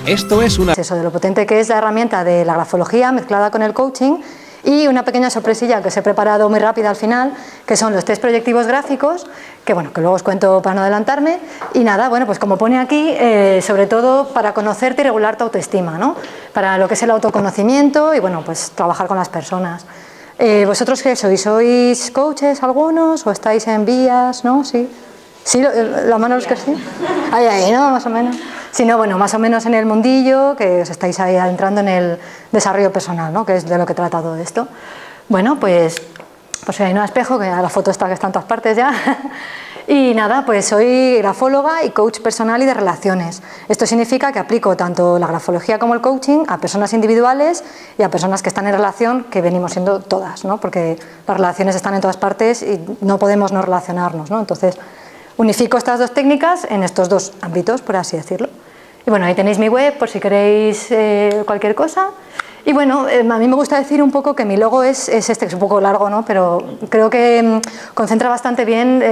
Esto es una... Eso de lo potente que es la herramienta de la grafología mezclada con el coaching, y una pequeña sorpresilla que os he preparado muy rápida al final, que son los 3 proyectivos gráficos, que bueno, que luego os cuento para no adelantarme. Y nada, bueno, pues como pone aquí, sobre todo para conocerte y regular tu autoestima, ¿no? Para lo que es el autoconocimiento y bueno, pues trabajar con las personas. ¿Vosotros qué sois? ¿Sois coaches algunos o estáis en vías, no? Sí. ¿Sí? ¿La mano los que sí? Ahí, ¿no? Más o menos. Si no, bueno, más o menos en el mundillo, que os estáis ahí adentrando en el desarrollo personal, ¿no? Que es de lo que he tratado de esto. Bueno, pues ahí no espejo, que la foto está que está en todas partes ya. Y nada, pues soy grafóloga y coach personal y de relaciones. Esto significa que aplico tanto la grafología como el coaching a personas individuales y a personas que están en relación, que venimos siendo todas, ¿no? Porque las relaciones están en todas partes y no podemos no relacionarnos, ¿no? Entonces, unifico estas 2 técnicas en estos 2 ámbitos, por así decirlo. Y bueno, ahí tenéis mi web por si queréis cualquier cosa. Y bueno, a mí me gusta decir un poco que mi logo es este, que es un poco largo, ¿no? Pero creo que concentra bastante bien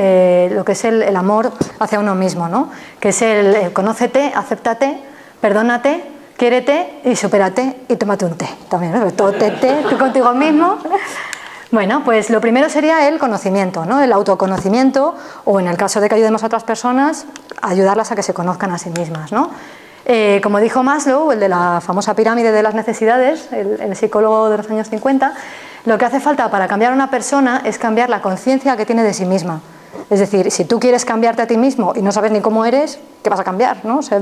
lo que es el amor hacia uno mismo, ¿no? Que es el conócete, acéptate, perdónate, quiérete y supérate y tómate un té. También, ¿no? Todo té, tú contigo mismo. Bueno, pues lo primero sería el conocimiento, ¿no? El autoconocimiento, o en el caso de que ayudemos a otras personas, ayudarlas a que se conozcan a sí mismas, ¿no? Como dijo Maslow, el de la famosa pirámide de las necesidades, el psicólogo de los años 50, lo que hace falta para cambiar a una persona es cambiar la conciencia que tiene de sí misma. Es decir, si tú quieres cambiarte a ti mismo y no sabes ni cómo eres, ¿qué vas a cambiar, no? O sea,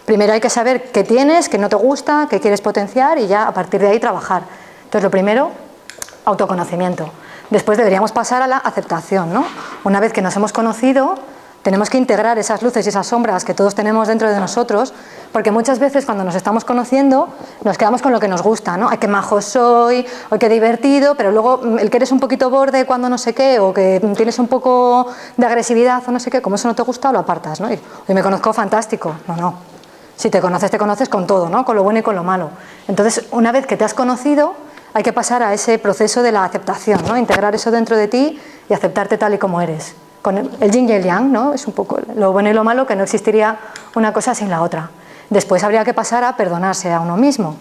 primero hay que saber qué tienes, qué no te gusta, qué quieres potenciar y ya a partir de ahí trabajar. Entonces, lo primero, autoconocimiento. Después deberíamos pasar a la aceptación, ¿no? Una vez que nos hemos conocido, tenemos que integrar esas luces y esas sombras que todos tenemos dentro de nosotros, porque muchas veces cuando nos estamos conociendo nos quedamos con lo que nos gusta, ¿no? Ay, qué majo soy, ay, qué divertido, pero luego el que eres un poquito borde cuando no sé qué, o que tienes un poco de agresividad o no sé qué, como eso no te gusta, lo apartas, ¿no? Y me conozco fantástico. No. Si te conoces con todo, ¿no? Con lo bueno y con lo malo. Entonces, una vez que te has conocido, hay que pasar a ese proceso de la aceptación, ¿no? Integrar eso dentro de ti y aceptarte tal y como eres. Con el yin y el yang, ¿no? Es un poco lo bueno y lo malo, que no existiría una cosa sin la otra. Después habría que pasar a perdonarse a uno mismo.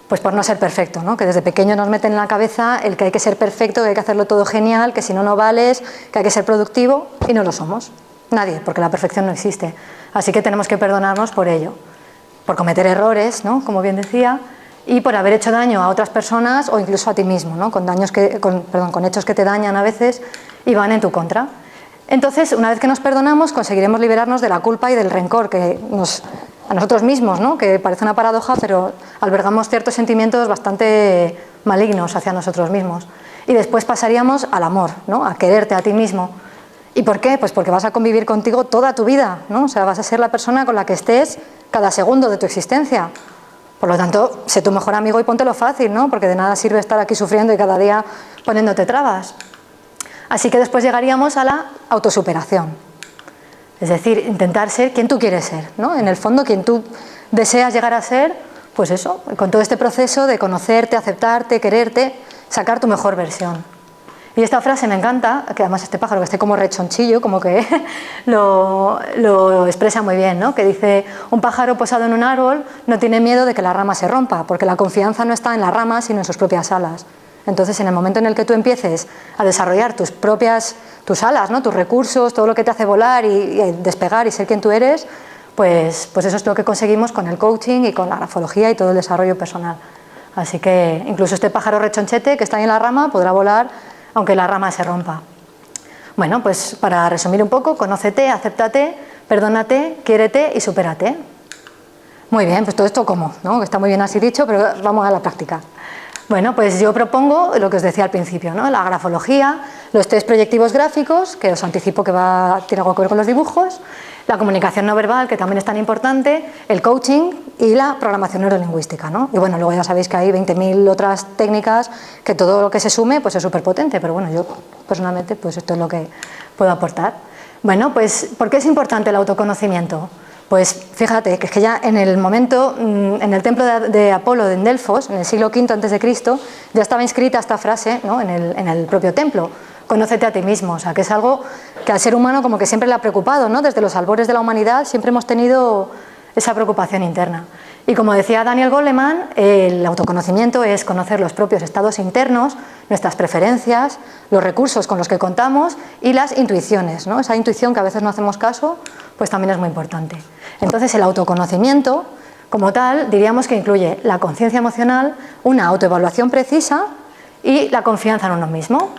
Pues por no ser perfecto, ¿no? Que desde pequeño nos meten en la cabeza el que hay que ser perfecto, que hay que hacerlo todo genial, que si no, no vales, que hay que ser productivo, y no lo somos. Nadie, porque la perfección no existe. Así que tenemos que perdonarnos por ello. Por cometer errores, ¿no? Como bien decía, y por haber hecho daño a otras personas o incluso a ti mismo, ¿no? Con hechos que te dañan a veces y van en tu contra. Entonces, una vez que nos perdonamos, conseguiremos liberarnos de la culpa y del rencor a nosotros mismos, ¿no? Que parece una paradoja, pero albergamos ciertos sentimientos bastante malignos hacia nosotros mismos. Y después pasaríamos al amor, ¿no? A quererte a ti mismo. ¿Y por qué? Pues porque vas a convivir contigo toda tu vida, ¿no? O sea, vas a ser la persona con la que estés cada segundo de tu existencia. Por lo tanto, sé tu mejor amigo y póntelo fácil, ¿no? Porque de nada sirve estar aquí sufriendo y cada día poniéndote trabas. Así que después llegaríamos a la autosuperación. Es decir, intentar ser quien tú quieres ser, ¿no? En el fondo, quien tú deseas llegar a ser, pues eso, con todo este proceso de conocerte, aceptarte, quererte, sacar tu mejor versión. Y esta frase me encanta, que además este pájaro que esté como rechonchillo, como que lo expresa muy bien, ¿no? Que dice, un pájaro posado en un árbol no tiene miedo de que la rama se rompa, porque la confianza no está en la rama, sino en sus propias alas. Entonces, en el momento en el que tú empieces a desarrollar tus alas, ¿no? Tus recursos, todo lo que te hace volar y despegar y ser quien tú eres, pues eso es lo que conseguimos con el coaching y con la grafología y todo el desarrollo personal. Así que incluso este pájaro rechonchete que está ahí en la rama podrá volar aunque la rama se rompa. Bueno, pues para resumir un poco, conócete, acéptate, perdónate, quiérete y supérate. Muy bien, pues todo esto ¿cómo? ¿No? Que está muy bien así dicho, pero vamos a la práctica. Bueno, pues yo propongo lo que os decía al principio, ¿no? La grafología, los 3 proyectivos gráficos, que os anticipo que tiene algo que ver con los dibujos, la comunicación no verbal, que también es tan importante, el coaching y la programación neurolingüística, ¿no? Y bueno, luego ya sabéis que hay 20.000 otras técnicas que todo lo que se sume pues es súper potente, pero bueno, yo personalmente pues esto es lo que puedo aportar. Bueno, pues ¿por qué es importante el autoconocimiento? Pues fíjate que es que ya en el momento, en el templo de Apolo en Delfos, en el siglo V a.C., ya estaba inscrita esta frase, ¿no? en el propio templo. Conócete a ti mismo, o sea, que es algo que al ser humano como que siempre le ha preocupado, ¿no? Desde los albores de la humanidad siempre hemos tenido esa preocupación interna. Y como decía Daniel Goleman, el autoconocimiento es conocer los propios estados internos, nuestras preferencias, los recursos con los que contamos y las intuiciones, ¿no? Esa intuición que a veces no hacemos caso, pues también es muy importante. Entonces el autoconocimiento, como tal, diríamos que incluye la conciencia emocional, una autoevaluación precisa y la confianza en uno mismo.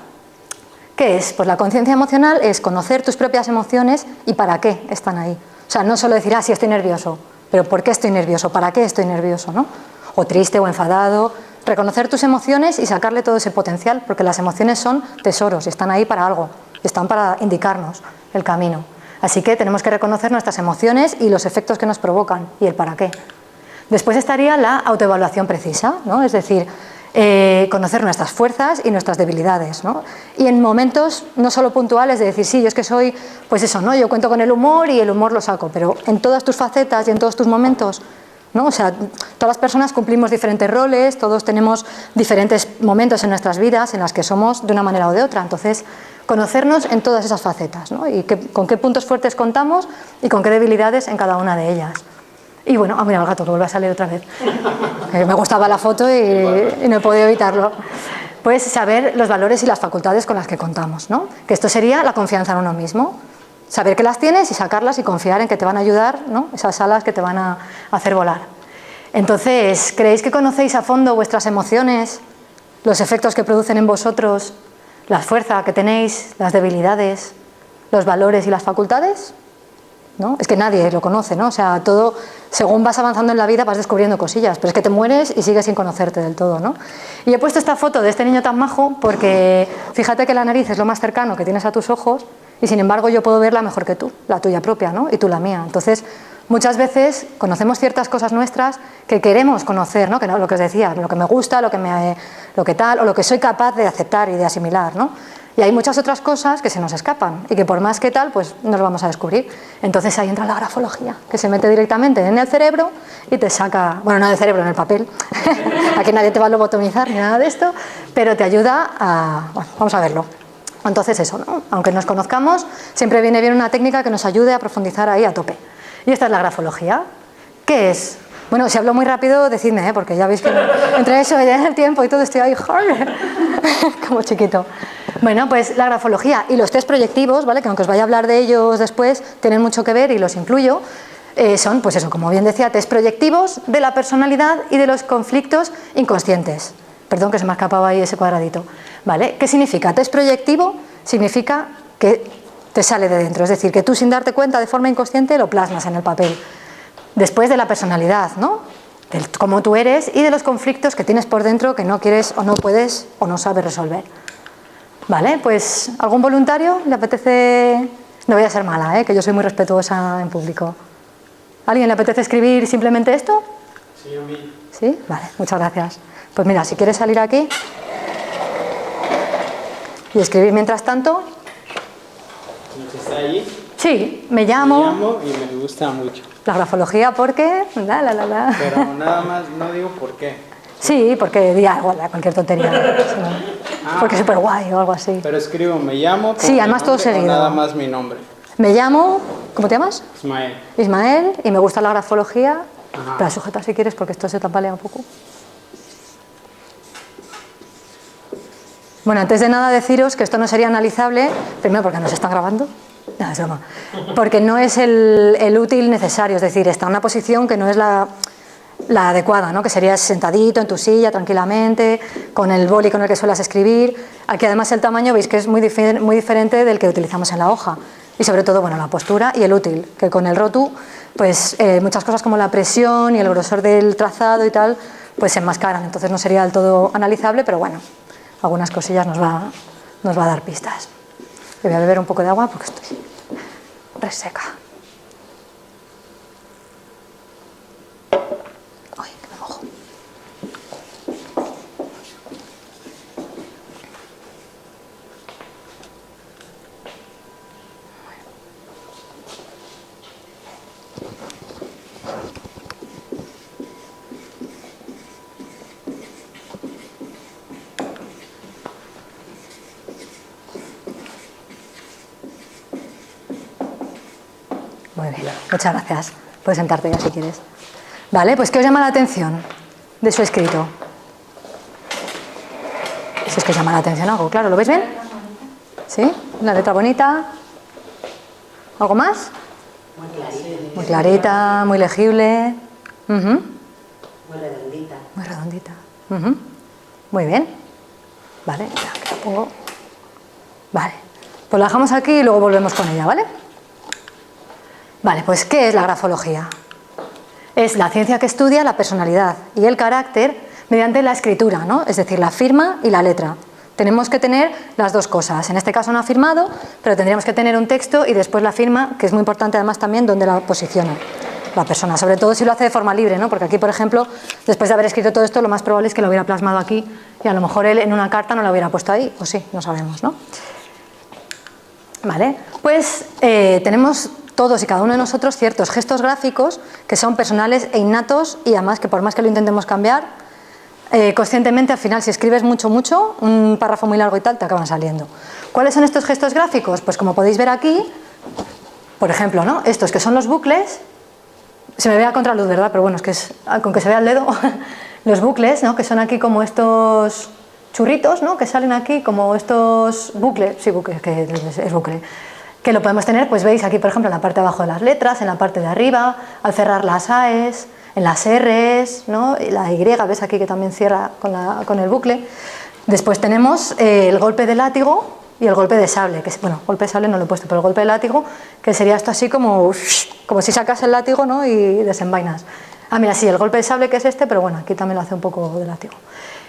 ¿Qué es? Pues la conciencia emocional es conocer tus propias emociones y para qué están ahí. O sea, no solo decir, sí, estoy nervioso, pero ¿por qué estoy nervioso? ¿Para qué estoy nervioso? ¿No? O triste o enfadado. Reconocer tus emociones y sacarle todo ese potencial, porque las emociones son tesoros y están ahí para algo, están para indicarnos el camino. Así que tenemos que reconocer nuestras emociones y los efectos que nos provocan y el para qué. Después estaría la autoevaluación precisa, ¿no? Es decir, conocer nuestras fuerzas y nuestras debilidades, ¿no? Y en momentos no solo puntuales de decir, sí, yo es que soy, pues eso, ¿no? Yo cuento con el humor y el humor lo saco, pero en todas tus facetas y en todos tus momentos, ¿no? O sea, todas las personas cumplimos diferentes roles, todos tenemos diferentes momentos en nuestras vidas en las que somos de una manera o de otra. Entonces, conocernos en todas esas facetas, ¿no? Y con qué puntos fuertes contamos y con qué debilidades en cada una de ellas. Y bueno, mira el gato que vuelve a salir otra vez. Me gustaba la foto y no he podido evitarlo. Pues saber los valores y las facultades con las que contamos, ¿no? Que esto sería la confianza en uno mismo. Saber que las tienes y sacarlas y confiar en que te van a ayudar, ¿no? Esas alas que te van a hacer volar. Entonces, ¿creéis que conocéis a fondo vuestras emociones, los efectos que producen en vosotros, la fuerza que tenéis, las debilidades, los valores y las facultades? ¿No? Es que nadie lo conoce, ¿no? O sea, todo, según vas avanzando en la vida vas descubriendo cosillas, pero es que te mueres y sigues sin conocerte del todo, ¿no? Y he puesto esta foto de este niño tan majo porque fíjate que la nariz es lo más cercano que tienes a tus ojos y sin embargo yo puedo verla mejor que tú, la tuya propia, ¿no? Y tú la mía. Entonces, muchas veces conocemos ciertas cosas nuestras que queremos conocer, ¿no? Que no, lo que os decía, lo que me gusta, lo que tal, o lo que soy capaz de aceptar y de asimilar, ¿no? Y hay muchas otras cosas que se nos escapan y que por más que tal, pues no lo vamos a descubrir. Entonces ahí entra la grafología, que se mete directamente en el cerebro y te saca, bueno, no en el cerebro, en el papel. Aquí nadie te va a lobotomizar ni nada de esto, pero te ayuda a, bueno, vamos a verlo. Entonces eso, ¿no? Aunque nos conozcamos, siempre viene bien una técnica que nos ayude a profundizar ahí a tope. Y esta es la grafología. ¿Qué es? Bueno, si hablo muy rápido, decidme, porque ya veis que entre eso y el tiempo y todo estoy ahí como chiquito. Bueno, pues la grafología y los test proyectivos, ¿vale? Que aunque os vaya a hablar de ellos después, tienen mucho que ver y los incluyo. Son, pues eso, como bien decía, test proyectivos de la personalidad y de los conflictos inconscientes. Perdón que se me ha escapado ahí ese cuadradito. ¿Vale? ¿Qué significa? Test proyectivo significa que te sale de dentro, es decir, que tú sin darte cuenta de forma inconsciente lo plasmas en el papel. Después de la personalidad, ¿no? De cómo tú eres y de los conflictos que tienes por dentro que no quieres o no puedes o no sabes resolver. Vale, pues ¿algún voluntario le apetece? No voy a ser mala, que yo soy muy respetuosa en público. ¿Alguien le apetece escribir simplemente esto? Sí, a mí. ¿Sí? Vale, muchas gracias. Pues mira, si quieres salir aquí y escribir mientras tanto. ¿Está ahí? Sí, me llamo. Me llamo y me gusta mucho. La grafología porque. Pero nada más no digo por qué. Sí, porque diría igual, cualquier tontería. Porque es súper guay o algo así. Pero escribo, me llamo. Sí, además todo seguido. Nada más mi nombre. Me llamo. ¿Cómo te llamas? Ismael. Ismael, y me gusta la grafología. Ajá. Para sujetar si quieres, porque esto se tambalea un poco. Bueno, antes de nada deciros que esto no sería analizable, primero porque nos están grabando. No, es broma. Porque no es el útil necesario, es decir, está en una posición que no es la adecuada, ¿no? Que sería sentadito en tu silla, tranquilamente, con el boli con el que suelas escribir. Aquí además el tamaño veis que es muy diferente del que utilizamos en la hoja. Y sobre todo, bueno, la postura y el útil, que con el rotu, pues muchas cosas como la presión y el grosor del trazado y tal, pues se enmascaran. Entonces no sería del todo analizable, pero bueno, algunas cosillas nos va a dar pistas. Yo voy a beber un poco de agua porque estoy reseca. Ay, que me mojo. Muy bien, muchas gracias. Puedes sentarte ya si quieres. Vale, pues ¿qué os llama la atención de su escrito? Si es que os llama la atención algo, claro, ¿lo veis bien? ¿Sí? Una letra bonita. ¿Algo más? Muy clarita, muy legible. Muy redondita. Muy redondita. Muy bien. Vale, ya que la pongo. Vale, pues la dejamos aquí y luego volvemos con ella, ¿vale? Vale, pues ¿qué es la grafología? Es la ciencia que estudia la personalidad y el carácter mediante la escritura, ¿no? Es decir, la firma y la letra. Tenemos que tener las dos cosas. En este caso no ha firmado, pero tendríamos que tener un texto y después la firma, que es muy importante además también dónde la posiciona la persona, sobre todo si lo hace de forma libre, ¿no? Porque aquí, por ejemplo, después de haber escrito todo esto, lo más probable es que lo hubiera plasmado aquí y a lo mejor él en una carta no lo hubiera puesto ahí, o sí, no sabemos, ¿no? Vale, pues tenemos todos y cada uno de nosotros ciertos gestos gráficos que son personales e innatos y además que por más que lo intentemos cambiar, conscientemente al final si escribes mucho, un párrafo muy largo y tal, te acaban saliendo. ¿Cuáles son estos gestos gráficos? Pues como podéis ver aquí, por ejemplo, ¿no? Estos que son los bucles, se me ve a contraluz, ¿verdad? Pero bueno, es que con que se vea el dedo, los bucles, ¿no? Que son aquí como estos churritos, ¿no? Que salen aquí como estos bucles, sí, bucles, que es bucle, que lo podemos tener, pues veis aquí, por ejemplo, en la parte de abajo de las letras, en la parte de arriba, al cerrar las AES, en las R's, ¿no? Y la Y, ves aquí que también cierra con el bucle. Después tenemos el golpe de látigo y el golpe de sable, que bueno, golpe de sable no lo he puesto, pero el golpe de látigo, que sería esto así como si sacas el látigo, ¿no? Y desenvainas. Ah, mira, sí, el golpe de sable que es este, pero bueno, aquí también lo hace un poco de látigo.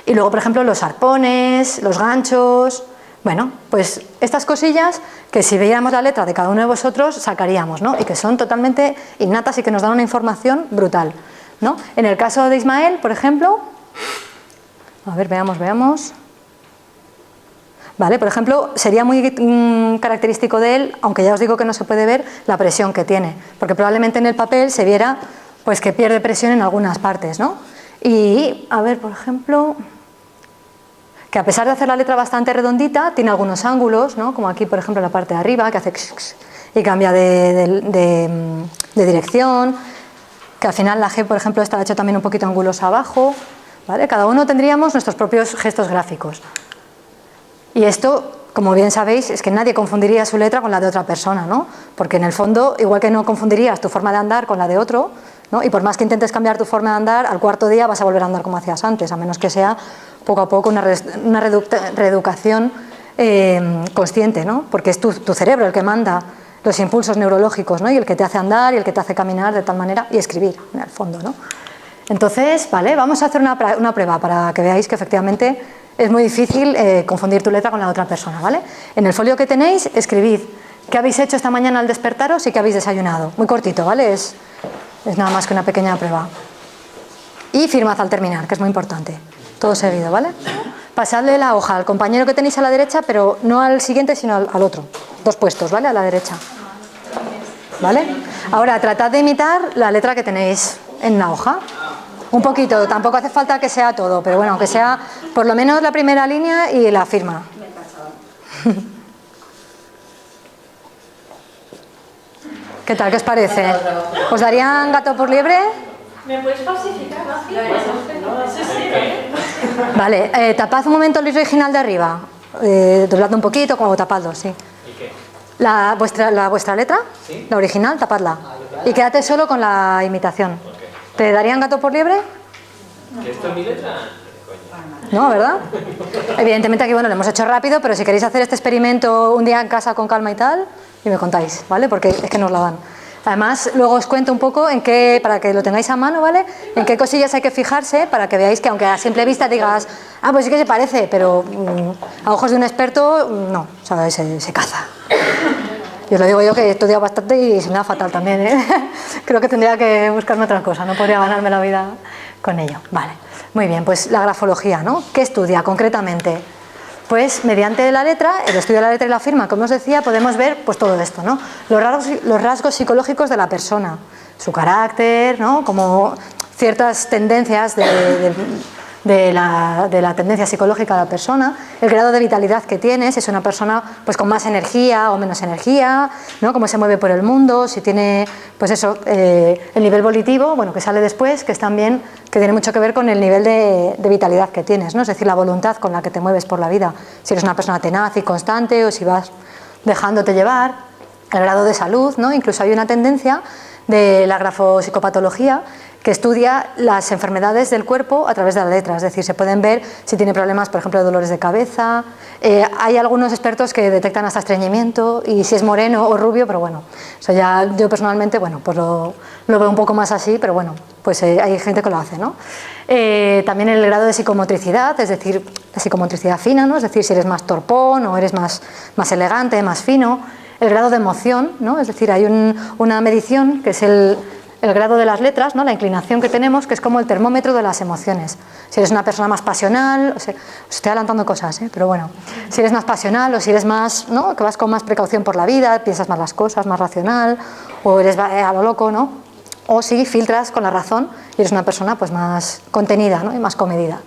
Y luego, por ejemplo, los arpones, los ganchos. Bueno, pues estas cosillas que si veíamos la letra de cada uno de vosotros sacaríamos, ¿no? Y que son totalmente innatas y que nos dan una información brutal, ¿no? En el caso de Ismael, por ejemplo, a ver, veamos. Vale, por ejemplo, sería muy característico de él, aunque ya os digo que no se puede ver, la presión que tiene, porque probablemente en el papel se viera pues que pierde presión en algunas partes, ¿no? Y, a ver, por ejemplo, que a pesar de hacer la letra bastante redondita, tiene algunos ángulos, ¿no? Como aquí, por ejemplo, en la parte de arriba, que hace y cambia de dirección, que al final la G, por ejemplo, está hecho también un poquito angulosa abajo, ¿vale? Cada uno tendríamos nuestros propios gestos gráficos. Y esto, como bien sabéis, es que nadie confundiría su letra con la de otra persona, ¿no? Porque en el fondo, igual que no confundirías tu forma de andar con la de otro, ¿no? Y por más que intentes cambiar tu forma de andar, al cuarto día vas a volver a andar como hacías antes, a menos que sea poco a poco una reeducación consciente, ¿no? Porque es tu cerebro el que manda los impulsos neurológicos, ¿no? Y el que te hace andar y el que te hace caminar de tal manera y escribir, en el fondo, ¿no? Entonces, vale, vamos a hacer una prueba para que veáis que efectivamente es muy difícil confundir tu letra con la de otra persona, ¿vale? En el folio que tenéis, escribid qué habéis hecho esta mañana al despertaros y qué habéis desayunado. Muy cortito, ¿vale? Es nada más que una pequeña prueba. Y firmad al terminar, que es muy importante. Todo seguido, ¿vale? Pasadle la hoja al compañero que tenéis a la derecha, pero no al siguiente, sino al otro. 2 puestos, ¿vale? A la derecha. ¿Vale? Ahora, tratad de imitar la letra que tenéis en la hoja. Un poquito, tampoco hace falta que sea todo, pero bueno, aunque sea por lo menos la primera línea y la firma. ¿Qué tal? ¿Qué os parece? ¿Os darían gato por liebre? ¿Me puedes falsificar? Vale, tapad un momento el original de arriba. Dobladlo un poquito, como tapadlo, sí. ¿Y qué? La vuestra letra, ¿Sí? la original, tapadla. Y quédate solo con la imitación. ¿Por qué? ¿Te darían gato por liebre? ¿Que esto es mi letra? No, ¿verdad? Evidentemente aquí, bueno, lo hemos hecho rápido, pero si queréis hacer este experimento un día en casa con calma y tal, y me contáis, ¿vale? Porque es que nos la dan. Además, luego os cuento un poco en qué, para que lo tengáis a mano, ¿vale? En qué cosillas hay que fijarse para que veáis que aunque a simple vista digas, ah, pues sí que se parece, pero a ojos de un experto, no, ¿sabes? Se caza. Y os lo digo yo que he estudiado bastante y se me da fatal también, ¿eh? Creo que tendría que buscarme otra cosa, no podría ganarme la vida con ello. Vale, muy bien, pues la grafología, ¿no? ¿Qué estudia concretamente? Pues mediante la letra, el estudio de la letra y la firma, como os decía, podemos ver pues todo esto, ¿no? Los rasgos psicológicos de la persona, su carácter, ¿no? Como ciertas tendencias de de la tendencia psicológica de la persona, el grado de vitalidad que tiene, si es una persona pues con más energía o menos energía, ¿no? Cómo se mueve por el mundo, si tiene pues eso, el nivel volitivo, bueno, que sale después, que es también, que tiene mucho que ver con el nivel de vitalidad que tienes, ¿no? Es decir, la voluntad con la que te mueves por la vida, si eres una persona tenaz y constante o si vas dejándote llevar, el grado de salud, ¿no? Incluso hay una tendencia de la grafopsicopatología que estudia las enfermedades del cuerpo a través de la letra, es decir, se pueden ver si tiene problemas, por ejemplo, de dolores de cabeza. Hay algunos expertos que detectan hasta estreñimiento y si es moreno o rubio, pero bueno, eso ya yo personalmente, bueno, pues lo veo un poco más así, pero bueno, pues hay gente que lo hace, ¿no? También el grado de psicomotricidad, es decir, la psicomotricidad fina, ¿no? Es decir, si eres más torpón o eres más elegante, más fino. El grado de emoción, ¿no? Es decir, hay una medición que es el grado de las letras, ¿no? La inclinación que tenemos, que es como el termómetro de las emociones. Si eres una persona más pasional, os estoy adelantando cosas, pero bueno, si eres más pasional o si eres más, ¿no? Que vas con más precaución por la vida, piensas más las cosas, más racional, o eres a lo loco, ¿no? O si filtras con la razón y eres una persona pues más contenida, ¿no? Y más comedida.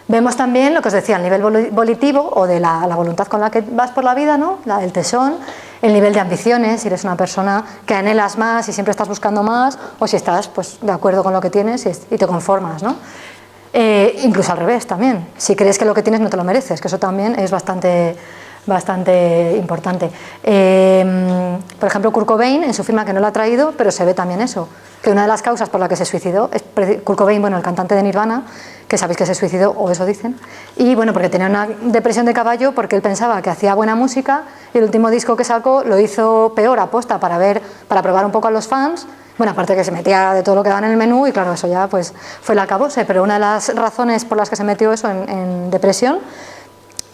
Vemos también lo que os decía, el nivel volitivo o de la voluntad con la que vas por la vida, ¿no? El tesón, el nivel de ambiciones, si eres una persona que anhelas más y siempre estás buscando más, o si estás pues, de acuerdo con lo que tienes y te conformas, ¿no? Incluso al revés también, si crees que lo que tienes no te lo mereces, que eso también es bastante importante. Por ejemplo, Kurt Cobain en su firma, que no lo ha traído, pero se ve también eso, que una de las causas por la que se suicidó es Kurt Cobain, bueno, el cantante de Nirvana, que sabéis que se suicidó, o eso dicen, y bueno, porque tenía una depresión de caballo porque él pensaba que hacía buena música y el último disco que sacó lo hizo peor aposta para probar un poco a los fans. Bueno, aparte que se metía de todo lo que daban en el menú y claro, eso ya pues fue el acabose, pero una de las razones por las que se metió eso en depresión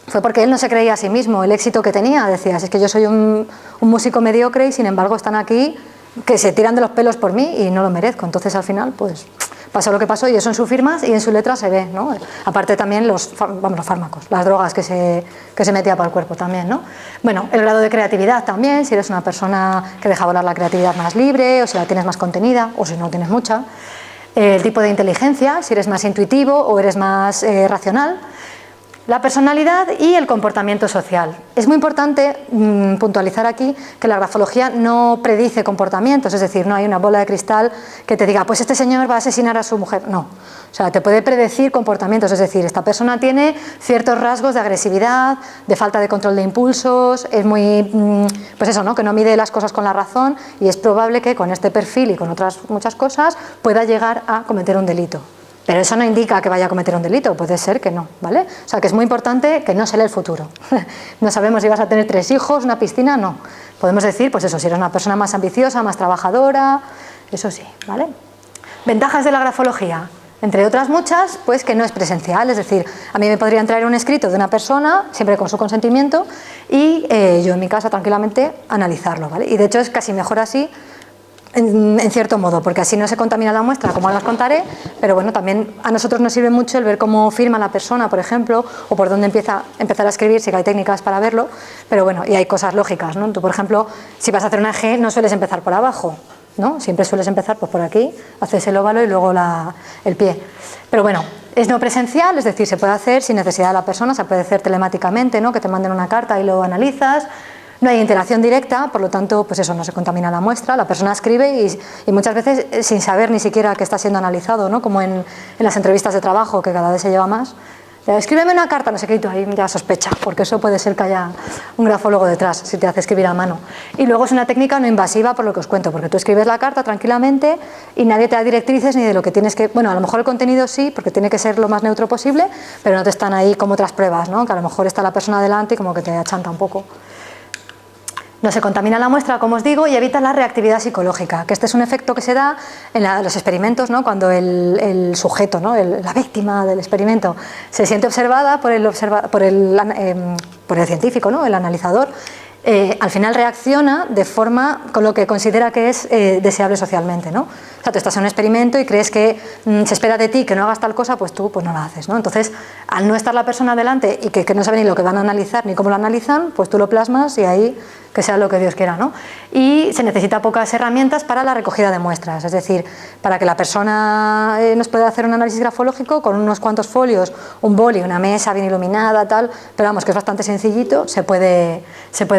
fue porque él no se creía a sí mismo el éxito que tenía. Decía, es que yo soy un músico mediocre y sin embargo están aquí que se tiran de los pelos por mí y no lo merezco. Entonces al final pues pasó lo que pasó y eso en sus firmas y en su letra se ve, ¿no? Aparte también los fármacos, las drogas que se metía para el cuerpo también, ¿no? Bueno, el grado de creatividad también, si eres una persona que deja volar la creatividad más libre o si la tienes más contenida o si no tienes mucha. El tipo de inteligencia, si eres más intuitivo o eres más racional. La personalidad y el comportamiento social. Es muy importante puntualizar aquí que la grafología no predice comportamientos, es decir, no hay una bola de cristal que te diga, pues este señor va a asesinar a su mujer. No, o sea, te puede predecir comportamientos, es decir, esta persona tiene ciertos rasgos de agresividad, de falta de control de impulsos, es muy, pues eso, ¿no? Que no mide las cosas con la razón y es probable que con este perfil y con otras muchas cosas pueda llegar a cometer un delito. Pero eso no indica que vaya a cometer un delito, puede ser que no, ¿vale? O sea, que es muy importante que no se lee el futuro. No sabemos si vas a tener 3 hijos, una piscina, no. Podemos decir, pues eso, si eres una persona más ambiciosa, más trabajadora, eso sí, ¿vale? Ventajas de la grafología, entre otras muchas, pues que no es presencial, es decir, a mí me podrían traer un escrito de una persona, siempre con su consentimiento, y yo en mi casa tranquilamente analizarlo, ¿vale? Y de hecho es casi mejor así, en cierto modo, porque así no se contamina la muestra, como ahora os contaré, pero bueno, también a nosotros nos sirve mucho el ver cómo firma la persona, por ejemplo, o por dónde empezar a escribir, si hay técnicas para verlo, pero bueno, y hay cosas lógicas, ¿no? Tú, por ejemplo, si vas a hacer una G, no sueles empezar por abajo, ¿no? Siempre sueles empezar pues por aquí, haces el óvalo y luego el pie. Pero bueno, es no presencial, es decir, se puede hacer sin necesidad de la persona, se puede hacer telemáticamente, ¿no? Que te manden una carta y lo analizas. No hay interacción directa, por lo tanto, pues eso, no se contamina la muestra, la persona escribe y muchas veces sin saber ni siquiera que está siendo analizado, ¿no? Como en las entrevistas de trabajo, que cada vez se lleva más. Escríbeme una carta, no sé qué, y tú ahí ya sospecha, porque eso puede ser que haya un grafólogo detrás, si te hace escribir a mano. Y luego es una técnica no invasiva, por lo que os cuento, porque tú escribes la carta tranquilamente y nadie te da directrices ni de lo que tienes que... Bueno, a lo mejor el contenido sí, porque tiene que ser lo más neutro posible, pero no te están ahí como otras pruebas, ¿no? Que a lo mejor está la persona delante y como que te achanta un poco. No se contamina la muestra, como os digo, y evita la reactividad psicológica, que este es un efecto que se da en los experimentos, ¿no? Cuando el sujeto, ¿no? La víctima del experimento, se siente observada por el científico, ¿no? El analizador, al final reacciona de forma con lo que considera que es deseable socialmente, ¿no? sea, tú estás en un experimento y crees que se espera de ti que no hagas tal cosa, pues tú pues no la haces, ¿no? Entonces, al no estar la persona delante y que no sabe ni lo que van a analizar ni cómo lo analizan, pues tú lo plasmas y ahí que sea lo que Dios quiera, ¿no? Y se necesita pocas herramientas para la recogida de muestras, es decir, para que la persona nos pueda hacer un análisis grafológico con unos cuantos folios, un boli, una mesa bien iluminada, tal, pero vamos, que es bastante sencillito, se puede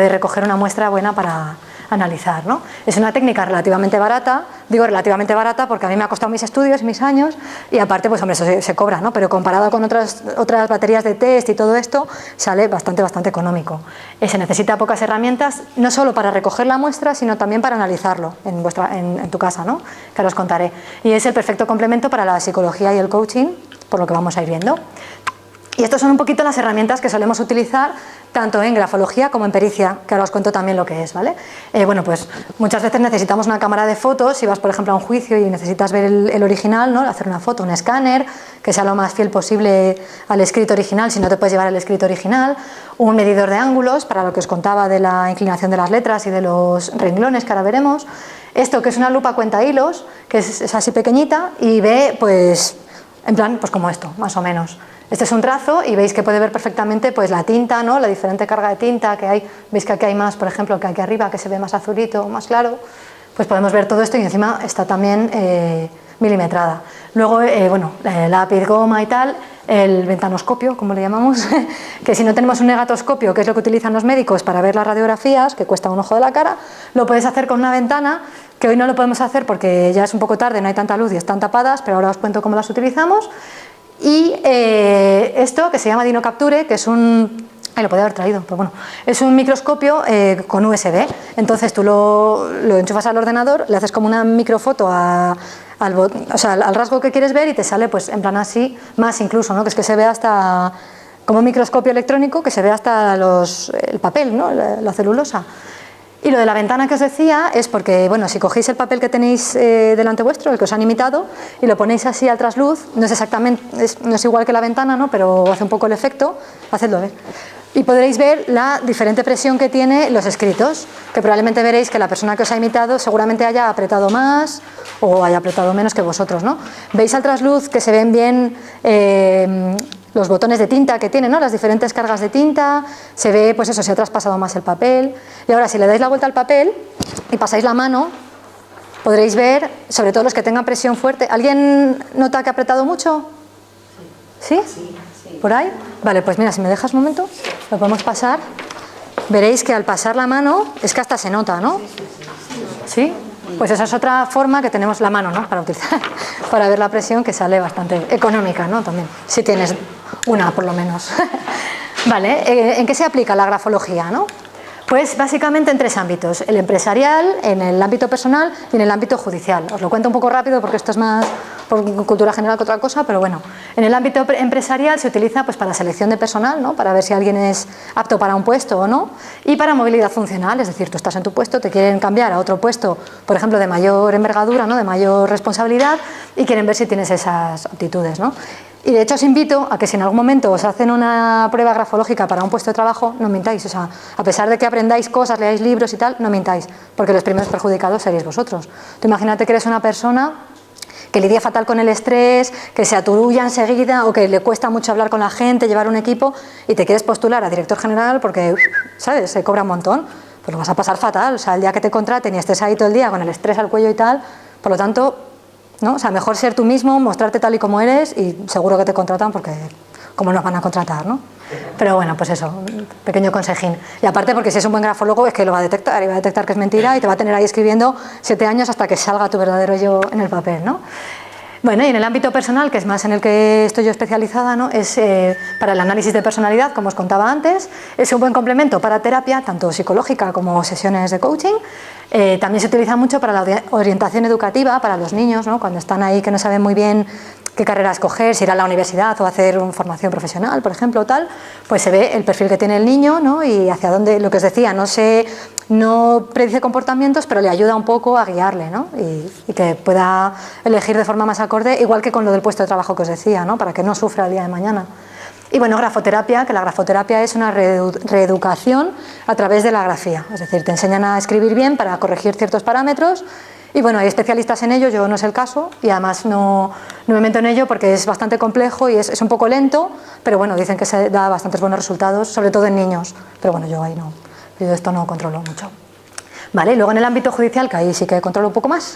recoger una muestra buena para analizar, ¿no? Es una técnica relativamente barata, digo relativamente barata porque a mí me ha costado mis estudios, mis años, y aparte, pues hombre, eso se cobra, ¿no? Pero comparado con otras baterías de test y todo esto, sale bastante económico. Se necesita pocas herramientas, no solo para recoger la muestra, sino también para analizarlo en tu casa, ¿no? Que ahora os contaré. Y es el perfecto complemento para la psicología y el coaching, por lo que vamos a ir viendo. Y estas son un poquito las herramientas que solemos utilizar tanto en grafología como en pericia, que ahora os cuento también lo que es, ¿vale? Bueno, pues muchas veces necesitamos una cámara de fotos, si vas por ejemplo a un juicio y necesitas ver el original, ¿no? Hacer una foto, un escáner, que sea lo más fiel posible al escrito original, si no te puedes llevar el escrito original, un medidor de ángulos, para lo que os contaba de la inclinación de las letras y de los renglones, que ahora veremos. Esto que es una lupa cuenta hilos, que es así pequeñita y ve, pues, en plan, pues como esto, más o menos. Este es un trazo y veis que puede ver perfectamente pues la tinta, ¿no? La diferente carga de tinta que hay. Veis que aquí hay más, por ejemplo, que aquí arriba, que se ve más azulito, más claro. Pues podemos ver todo esto y encima está también milimetrada. Luego, bueno, lápiz, goma y tal, el ventanoscopio, como le llamamos, que si no tenemos un negatoscopio, que es lo que utilizan los médicos para ver las radiografías, que cuesta un ojo de la cara, lo puedes hacer con una ventana, que hoy no lo podemos hacer porque ya es un poco tarde, no hay tanta luz y están tapadas, pero ahora os cuento cómo las utilizamos. Y esto que se llama DinoCapture, que es un... lo podía haber traído, pero bueno, es un microscopio con USB. Entonces tú lo enchufas al ordenador, le haces como una microfoto al rasgo que quieres ver y te sale pues en plan así, más incluso, ¿no? Que es que se ve hasta como un microscopio electrónico, que se ve hasta el papel, ¿no? La celulosa. Y lo de la ventana que os decía es porque, bueno, si cogéis el papel que tenéis delante vuestro, el que os han imitado, y lo ponéis así al trasluz, no es exactamente, no es igual que la ventana, ¿no? Pero hace un poco el efecto, hacedlo ver. Y podréis ver la diferente presión que tiene los escritos, que probablemente veréis que la persona que os ha imitado seguramente haya apretado más o haya apretado menos que vosotros, ¿no? Veis al trasluz que se ven bien los botones de tinta que tiene, ¿no? Las diferentes cargas de tinta, se ve, pues eso, si ha traspasado más el papel. Y ahora, si le dais la vuelta al papel y pasáis la mano, podréis ver, sobre todo los que tengan presión fuerte. ¿Alguien nota que ha apretado mucho? ¿Sí? Sí. ¿Por ahí? Vale, pues mira, si me dejas un momento, lo podemos pasar. Veréis que al pasar la mano, es que hasta se nota, ¿no? ¿Sí? Pues esa es otra forma que tenemos la mano, ¿no? Para utilizar, para ver la presión, que sale bastante económica, ¿no? También, si tienes una por lo menos. Vale, ¿en qué se aplica la grafología, no? Pues básicamente en tres ámbitos: el empresarial, en el ámbito personal y en el ámbito judicial. Os lo cuento un poco rápido porque esto es más por cultura general que otra cosa, pero bueno, en el ámbito empresarial se utiliza pues para selección de personal, ¿no? Para ver si alguien es apto para un puesto o no, y para movilidad funcional, es decir, tú estás en tu puesto, te quieren cambiar a otro puesto, por ejemplo, de mayor envergadura, ¿no? De mayor responsabilidad, y quieren ver si tienes esas aptitudes, ¿no? Y de hecho os invito a que si en algún momento os hacen una prueba grafológica para un puesto de trabajo, no mintáis. O sea, a pesar de que aprendáis cosas, leáis libros y tal, no mintáis, porque los primeros perjudicados seréis vosotros. Tú imagínate que eres una persona que lidia fatal con el estrés, que se aturulla enseguida o que le cuesta mucho hablar con la gente, llevar un equipo, y te quieres postular a director general porque, ¿sabes?, se cobra un montón. Pues lo vas a pasar fatal. O sea, el día que te contraten y estés ahí todo el día con el estrés al cuello y tal, por lo tanto, ¿no? O sea, mejor ser tú mismo, mostrarte tal y como eres, y seguro que te contratan, porque ¿cómo nos van a contratar, no? Pero bueno, pues eso, un pequeño consejín. Y aparte, porque si es un buen grafólogo, es que lo va a detectar, y va a detectar que es mentira, y te va a tener ahí escribiendo 7 años hasta que salga tu verdadero yo en el papel, ¿no? Bueno, y en el ámbito personal, que es más en el que estoy yo especializada, ¿no? Es para el análisis de personalidad, como os contaba antes. Es un buen complemento para terapia, tanto psicológica como sesiones de coaching. También se utiliza mucho para la orientación educativa, para los niños, ¿no? Cuando están ahí que no saben muy bien qué carrera escoger, si ir a la universidad o hacer una formación profesional, por ejemplo, o tal, pues se ve el perfil que tiene el niño, ¿no? Y hacia dónde, lo que os decía, no predice comportamientos, pero le ayuda un poco a guiarle, ¿no? Y que pueda elegir de forma más acorde, igual que con lo del puesto de trabajo que os decía, ¿no? Para que no sufra el día de mañana. Y bueno, grafoterapia, que la grafoterapia es una reeducación a través de la grafía, es decir, te enseñan a escribir bien para corregir ciertos parámetros Y bueno, hay especialistas en ello, yo no es el caso, y además no me meto en ello porque es bastante complejo y es un poco lento, pero bueno, dicen que se da bastantes buenos resultados, sobre todo en niños, pero bueno, yo ahí no, yo esto no controlo mucho. Vale, y luego en el ámbito judicial, que ahí sí que controlo un poco más,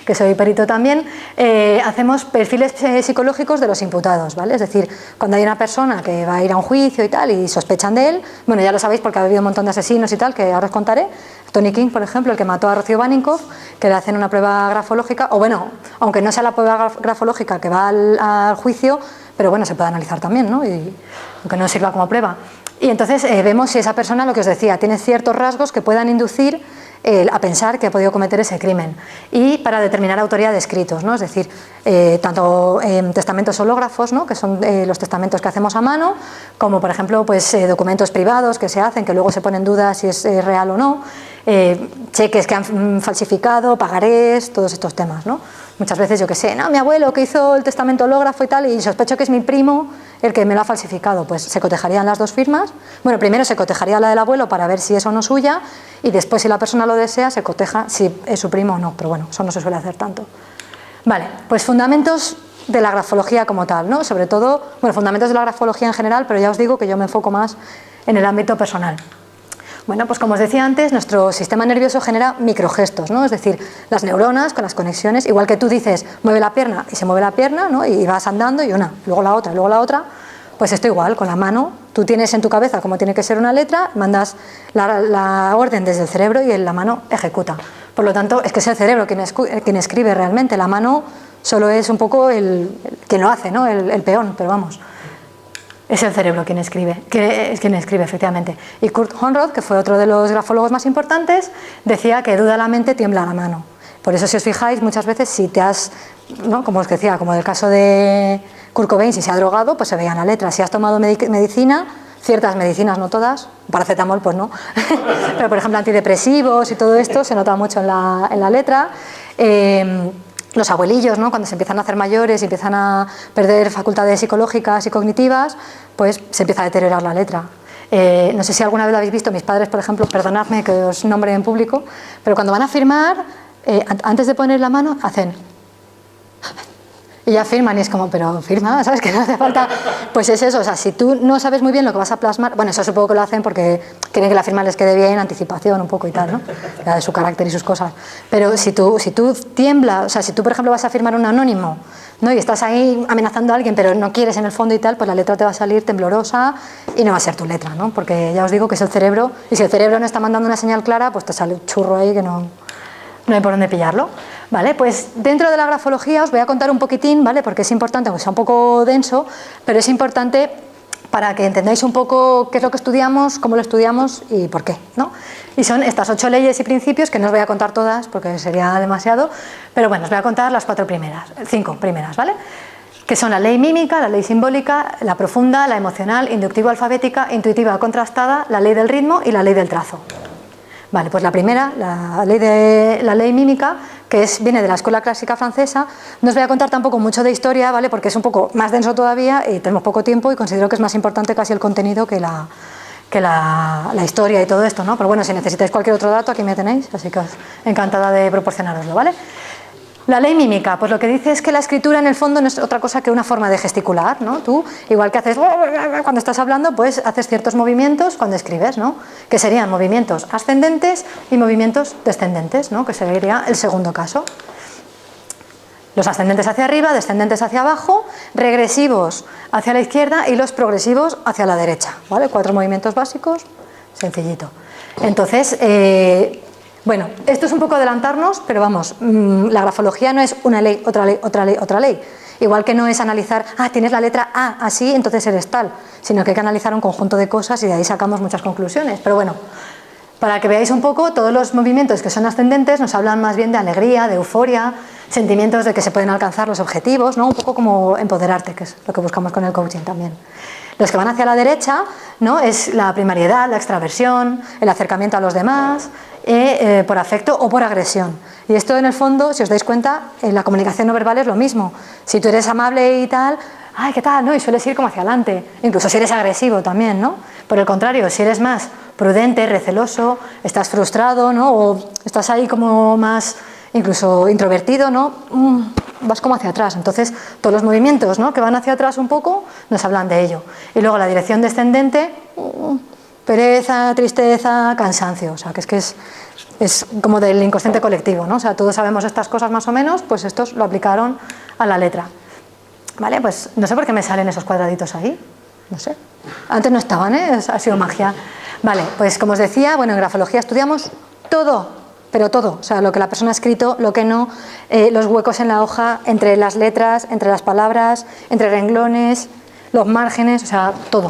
que soy perito también, hacemos perfiles psicológicos de los imputados, ¿vale? Es decir, cuando hay una persona que va a ir a un juicio y tal y sospechan de él, bueno, ya lo sabéis porque ha habido un montón de asesinos y tal, que ahora os contaré, Tony King, por ejemplo, el que mató a Rocío Baninkoff, que le hacen una prueba grafológica, o bueno, aunque no sea la prueba grafológica que va al juicio, pero bueno, se puede analizar también, ¿no? Y, aunque no sirva como prueba. Y entonces vemos si esa persona, lo que os decía, tiene ciertos rasgos que puedan inducir a pensar que ha podido cometer ese crimen, y para determinar autoría de escritos, ¿no? Es decir, tanto testamentos hológrafos, ¿no? Que son los testamentos que hacemos a mano, como por ejemplo pues, documentos privados que se hacen, que luego se ponen dudas si es real o no, cheques que han falsificado, pagarés, todos estos temas, ¿no? Muchas veces, yo que sé, no, mi abuelo que hizo el testamento hológrafo y tal, y sospecho que es mi primo el que me lo ha falsificado, pues se cotejarían las dos firmas. Bueno, primero se cotejaría la del abuelo para ver si es o no suya, y después, si la persona lo desea, se coteja si es su primo o no, pero bueno, eso no se suele hacer tanto. Vale, pues fundamentos de la grafología como tal, ¿no? Sobre todo, bueno, fundamentos de la grafología en general, pero ya os digo que yo me enfoco más en el ámbito personal. Bueno, pues como os decía antes, nuestro sistema nervioso genera microgestos, ¿no? Es decir, las neuronas con las conexiones, igual que tú dices, mueve la pierna y se mueve la pierna, ¿no? Y vas andando y una, luego la otra, pues esto igual, con la mano, tú tienes en tu cabeza cómo tiene que ser una letra, mandas la orden desde el cerebro y la mano ejecuta. Por lo tanto, es que es el cerebro quien escribe realmente, la mano solo es un poco quien lo hace, ¿no? El peón, pero vamos. Es el cerebro quien escribe, efectivamente. Y Kurt Honroth, que fue otro de los grafólogos más importantes, decía que duda la mente, tiembla la mano. Por eso, si os fijáis, muchas veces si te has, ¿no? Como os decía, como en el caso de Kurt Cobain, si se ha drogado, pues se veía en la letra. Si has tomado medicina, ciertas medicinas, no todas, paracetamol pues no, pero por ejemplo antidepresivos y todo esto se nota mucho en la letra. Los abuelillos, ¿no? Cuando se empiezan a hacer mayores y empiezan a perder facultades psicológicas y cognitivas, pues se empieza a deteriorar la letra. No sé si alguna vez lo habéis visto, mis padres, por ejemplo, perdonadme que os nombre en público, pero cuando van a firmar, antes de poner la mano, hacen... Y ya firman y es como, pero firma, ¿sabes? Que no hace falta... Pues es eso, o sea, si tú no sabes muy bien lo que vas a plasmar... Bueno, eso supongo que lo hacen porque quieren que la firma les quede bien, anticipación un poco y tal, ¿no? Ya de su carácter y sus cosas. Pero si tú tiemblas, o sea, si tú, por ejemplo, vas a firmar un anónimo, ¿no? Y estás ahí amenazando a alguien, pero no quieres en el fondo y tal, pues la letra te va a salir temblorosa y no va a ser tu letra, ¿no? Porque ya os digo que es el cerebro, y si el cerebro no está mandando una señal clara, pues te sale un churro ahí que no hay por dónde pillarlo. Vale, pues dentro de la grafología os voy a contar un poquitín, ¿vale? Porque es importante, aunque sea un poco denso, pero es importante para que entendáis un poco qué es lo que estudiamos, cómo lo estudiamos y por qué, ¿no? Y son estas 8 leyes y principios, que no os voy a contar todas porque sería demasiado, pero bueno, os voy a contar las 5 primeras, ¿vale? Que son la ley mímica, la ley simbólica, la profunda, la emocional, inductivo-alfabética, intuitiva contrastada, la ley del ritmo y la ley del trazo. Vale, pues la primera, la ley mímica, que viene de la escuela clásica francesa. No os voy a contar tampoco mucho de historia, ¿vale? Porque es un poco más denso todavía y tenemos poco tiempo y considero que es más importante casi el contenido que la historia y todo esto, ¿no? Pero bueno, si necesitáis cualquier otro dato, aquí me tenéis, así que encantada de proporcionaroslo, ¿vale? La ley mímica, pues lo que dice es que la escritura en el fondo no es otra cosa que una forma de gesticular, ¿no? Tú, igual que haces cuando estás hablando, pues haces ciertos movimientos cuando escribes, ¿no? Que serían movimientos ascendentes y movimientos descendentes, ¿no? Que sería el segundo caso. Los ascendentes hacia arriba, descendentes hacia abajo, regresivos hacia la izquierda y los progresivos hacia la derecha, ¿vale? 4 movimientos básicos, sencillito. Entonces, bueno, esto es un poco adelantarnos, pero vamos, la grafología no es una ley, otra ley, otra ley, otra ley. Igual que no es analizar, tienes la letra A así, entonces eres tal, sino que hay que analizar un conjunto de cosas y de ahí sacamos muchas conclusiones. Pero bueno, para que veáis un poco, todos los movimientos que son ascendentes nos hablan más bien de alegría, de euforia, sentimientos de que se pueden alcanzar los objetivos, ¿no? Un poco como empoderarte, que es lo que buscamos con el coaching también. Los que van hacia la derecha, ¿no? Es la primariedad, la extraversión, el acercamiento a los demás, por afecto o por agresión. Y esto en el fondo, si os dais cuenta, en la comunicación no verbal es lo mismo. Si tú eres amable y tal, ¡ay, qué tal!, ¿no? Y sueles ir como hacia adelante. Incluso si eres agresivo también, ¿no? Por el contrario, si eres más prudente, receloso, estás frustrado, ¿no? O estás ahí como más incluso introvertido, ¿no? Vas como hacia atrás. Entonces, todos los movimientos, ¿no?, que van hacia atrás un poco nos hablan de ello. Y luego la dirección descendente, pereza, tristeza, cansancio. O sea, que es como del inconsciente colectivo, ¿no? O sea, todos sabemos estas cosas más o menos, pues estos lo aplicaron a la letra. Vale, pues no sé por qué me salen esos cuadraditos ahí. No sé. Antes no estaban, ¿eh? Ha sido magia. Vale, pues como os decía, bueno, en grafología estudiamos todo, pero todo. O sea, lo que la persona ha escrito, lo que no, los huecos en la hoja, entre las letras, entre las palabras, entre renglones, los márgenes, o sea, todo.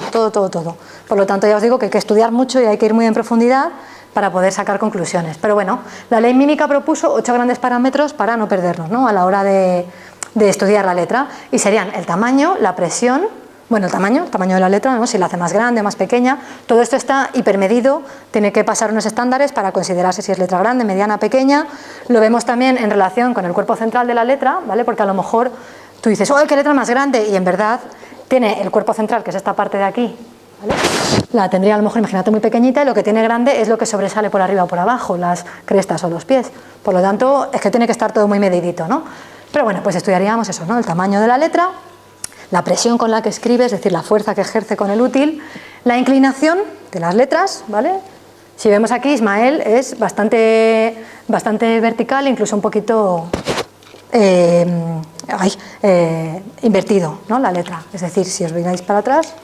Por lo tanto, ya os digo que hay que estudiar mucho y hay que ir muy en profundidad para poder sacar conclusiones. Pero bueno, la ley mímica propuso 8 grandes parámetros para no perdernos, ¿no?, a la hora de estudiar la letra, y serían el tamaño, la presión, bueno, el tamaño de la letra, ¿no?, si la hace más grande o más pequeña, todo esto está hipermedido, tiene que pasar unos estándares para considerarse si es letra grande, mediana, pequeña. Lo vemos también en relación con el cuerpo central de la letra, ¿vale?, porque a lo mejor tú dices, ¡oh, qué letra más grande!, y en verdad tiene el cuerpo central, que es esta parte de aquí, ¿vale?, la tendría a lo mejor, imagínate, muy pequeñita, y lo que tiene grande es lo que sobresale por arriba o por abajo, las crestas o los pies. Por lo tanto, es que tiene que estar todo muy medidito, ¿no? Pero bueno, pues estudiaríamos eso, ¿no?, el tamaño de la letra, la presión con la que escribe, es decir, la fuerza que ejerce con el útil, la inclinación de las letras, ¿vale? Si vemos aquí, Ismael es bastante vertical, incluso un poquito invertido, ¿no?, la letra. Es decir, si os miráis para atrás,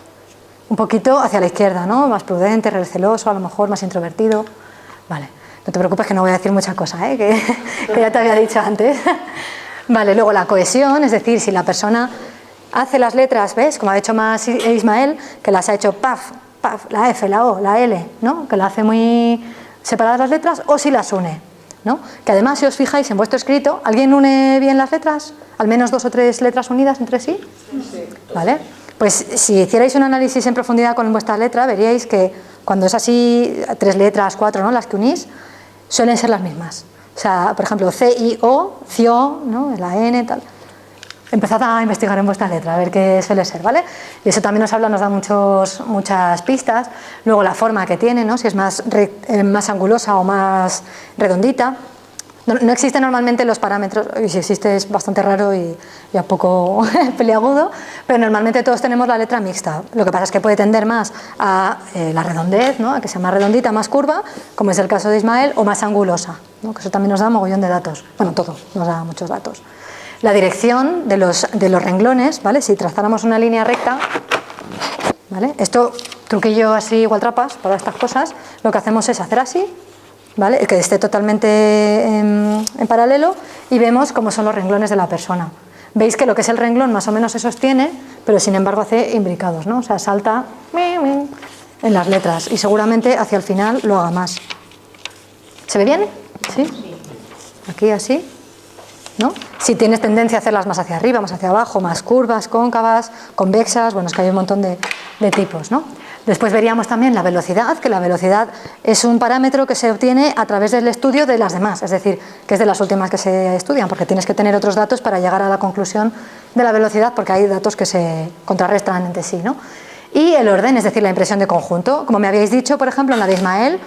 un poquito hacia la izquierda, ¿no?, más prudente, receloso, a lo mejor más introvertido. Vale, no te preocupes que no voy a decir mucha cosa, ¿eh?, que ya te había dicho antes. Vale, luego la cohesión, es decir, si la persona hace las letras, ¿ves?, como ha hecho más Ismael, que las ha hecho paf, paf, la F, la O, la L, ¿no?, que la hace muy separadas las letras, o si las une, ¿no? Que además, si os fijáis en vuestro escrito, ¿alguien une bien las letras? ¿Al menos 2 o 3 letras unidas entre sí? Sí. ¿Vale? Pues si hicierais un análisis en profundidad con vuestra letra, veríais que cuando es así, 3 letras, 4, ¿no?, las que unís, suelen ser las mismas. O sea, por ejemplo, C-I-O, CIO, ¿no?, la N, tal. Empezad a investigar en vuestra letra, a ver qué suele ser, ¿vale? Y eso también nos da muchas pistas. Luego la forma que tiene, ¿no?, si es más angulosa o más redondita. No existen normalmente los parámetros, y si existe es bastante raro y un poco peliagudo, pero normalmente todos tenemos la letra mixta. Lo que pasa es que puede tender más a la redondez, ¿no?, a que sea más redondita, más curva, como es el caso de Ismael, o más angulosa, ¿no?, que eso también nos da mogollón de datos. Bueno, todo nos da muchos datos. La dirección de los renglones, ¿vale?, si trazáramos una línea recta, ¿vale?, esto, truquillo así igual trapas para estas cosas, lo que hacemos es hacer así, ¿vale?, que esté totalmente en paralelo, y vemos cómo son los renglones de la persona. Veis que lo que es el renglón más o menos se sostiene, pero sin embargo hace imbricados, ¿no?, o sea, salta en las letras, y seguramente hacia el final lo haga más. ¿Se ve bien? ¿Sí? Aquí así, ¿no? Si tienes tendencia a hacerlas más hacia arriba, más hacia abajo, más curvas, cóncavas, convexas, bueno, es que hay un montón de tipos, ¿no? Después veríamos también la velocidad, que la velocidad es un parámetro que se obtiene a través del estudio de las demás, es decir, que es de las últimas que se estudian, porque tienes que tener otros datos para llegar a la conclusión de la velocidad, porque hay datos que se contrarrestan entre sí, ¿no? Y el orden, es decir, la impresión de conjunto, como me habíais dicho, por ejemplo, en la de Ismael,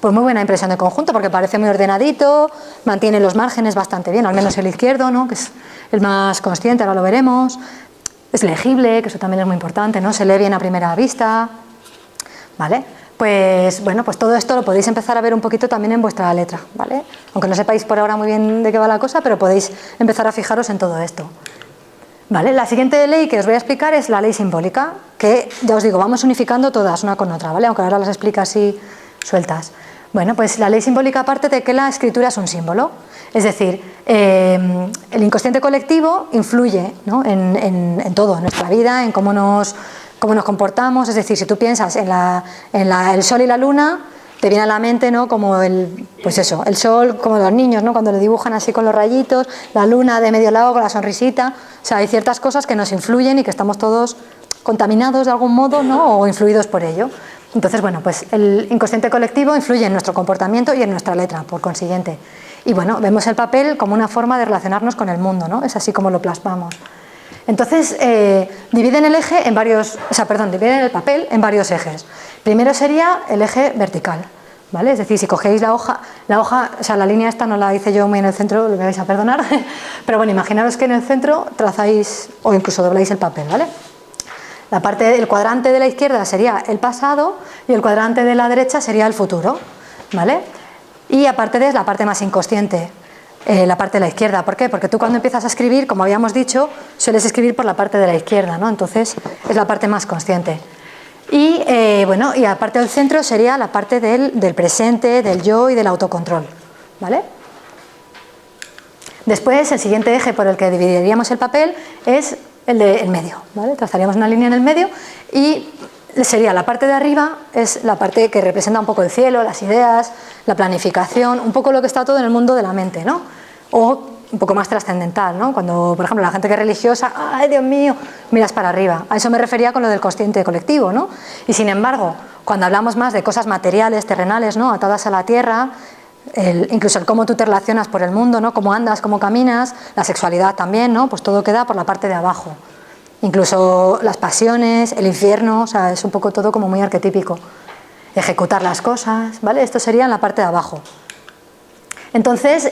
pues muy buena impresión de conjunto, porque parece muy ordenadito, mantiene los márgenes bastante bien, al menos el izquierdo, ¿no?, que es el más consciente, ahora lo veremos. Es legible, que eso también es muy importante, ¿no?, se lee bien a primera vista, ¿vale? Pues bueno, pues todo esto lo podéis empezar a ver un poquito también en vuestra letra, ¿vale? Aunque no sepáis por ahora muy bien de qué va la cosa, pero podéis empezar a fijaros en todo esto. ¿Vale? La siguiente ley que os voy a explicar es la ley simbólica, que ya os digo, vamos unificando todas una con otra, ¿vale?, aunque ahora las explico así sueltas. Bueno, pues la ley simbólica parte de que la escritura es un símbolo, es decir, el inconsciente colectivo influye, ¿no?, en todo, en nuestra vida, en cómo nos comportamos. Es decir, si tú piensas en el sol y la luna, te viene a la mente, ¿no?, como pues eso, el sol, como los niños, ¿no?, cuando lo dibujan así con los rayitos, la luna de medio lado con la sonrisita. O sea, hay ciertas cosas que nos influyen y que estamos todos contaminados de algún modo, ¿no?, o influidos por ello. Entonces, bueno, pues el inconsciente colectivo influye en nuestro comportamiento y en nuestra letra, por consiguiente. Y bueno, vemos el papel como una forma de relacionarnos con el mundo, ¿no? Es así como lo plasmamos. Entonces, dividen dividen el papel en varios ejes. Primero sería el eje vertical, ¿vale? Es decir, si cogéis la hoja, o sea, la línea esta no la hice yo muy en el centro, lo me vais a perdonar, pero bueno, imaginaros que en el centro trazáis o incluso dobláis el papel, ¿vale? El cuadrante de la izquierda sería el pasado y el cuadrante de la derecha sería el futuro, ¿vale? Y aparte de es la parte más inconsciente, la parte de la izquierda. ¿Por qué? Porque tú cuando empiezas a escribir, como habíamos dicho, sueles escribir por la parte de la izquierda, ¿no? Entonces es la parte más consciente. Y bueno, y aparte del centro sería la parte del presente, del yo y del autocontrol, ¿vale? Después el siguiente eje por el que dividiríamos el papel es el del medio, ¿vale? Trazaríamos una línea en el medio y sería la parte de arriba, es la parte que representa un poco el cielo, las ideas, la planificación, un poco lo que está todo en el mundo de la mente, ¿no? O un poco más trascendental, ¿no? Cuando, por ejemplo, la gente que es religiosa, ¡ay, Dios mío!, miras para arriba. A eso me refería con lo del consciente colectivo, ¿no? Y sin embargo, cuando hablamos más de cosas materiales, terrenales, ¿no?, atadas a la tierra, incluso el cómo tú te relacionas por el mundo, ¿no?, cómo andas, cómo caminas, la sexualidad también, ¿no?, pues todo queda por la parte de abajo. Incluso las pasiones, el infierno, o sea, es un poco todo como muy arquetípico. Ejecutar las cosas, ¿vale? Esto sería en la parte de abajo. Entonces,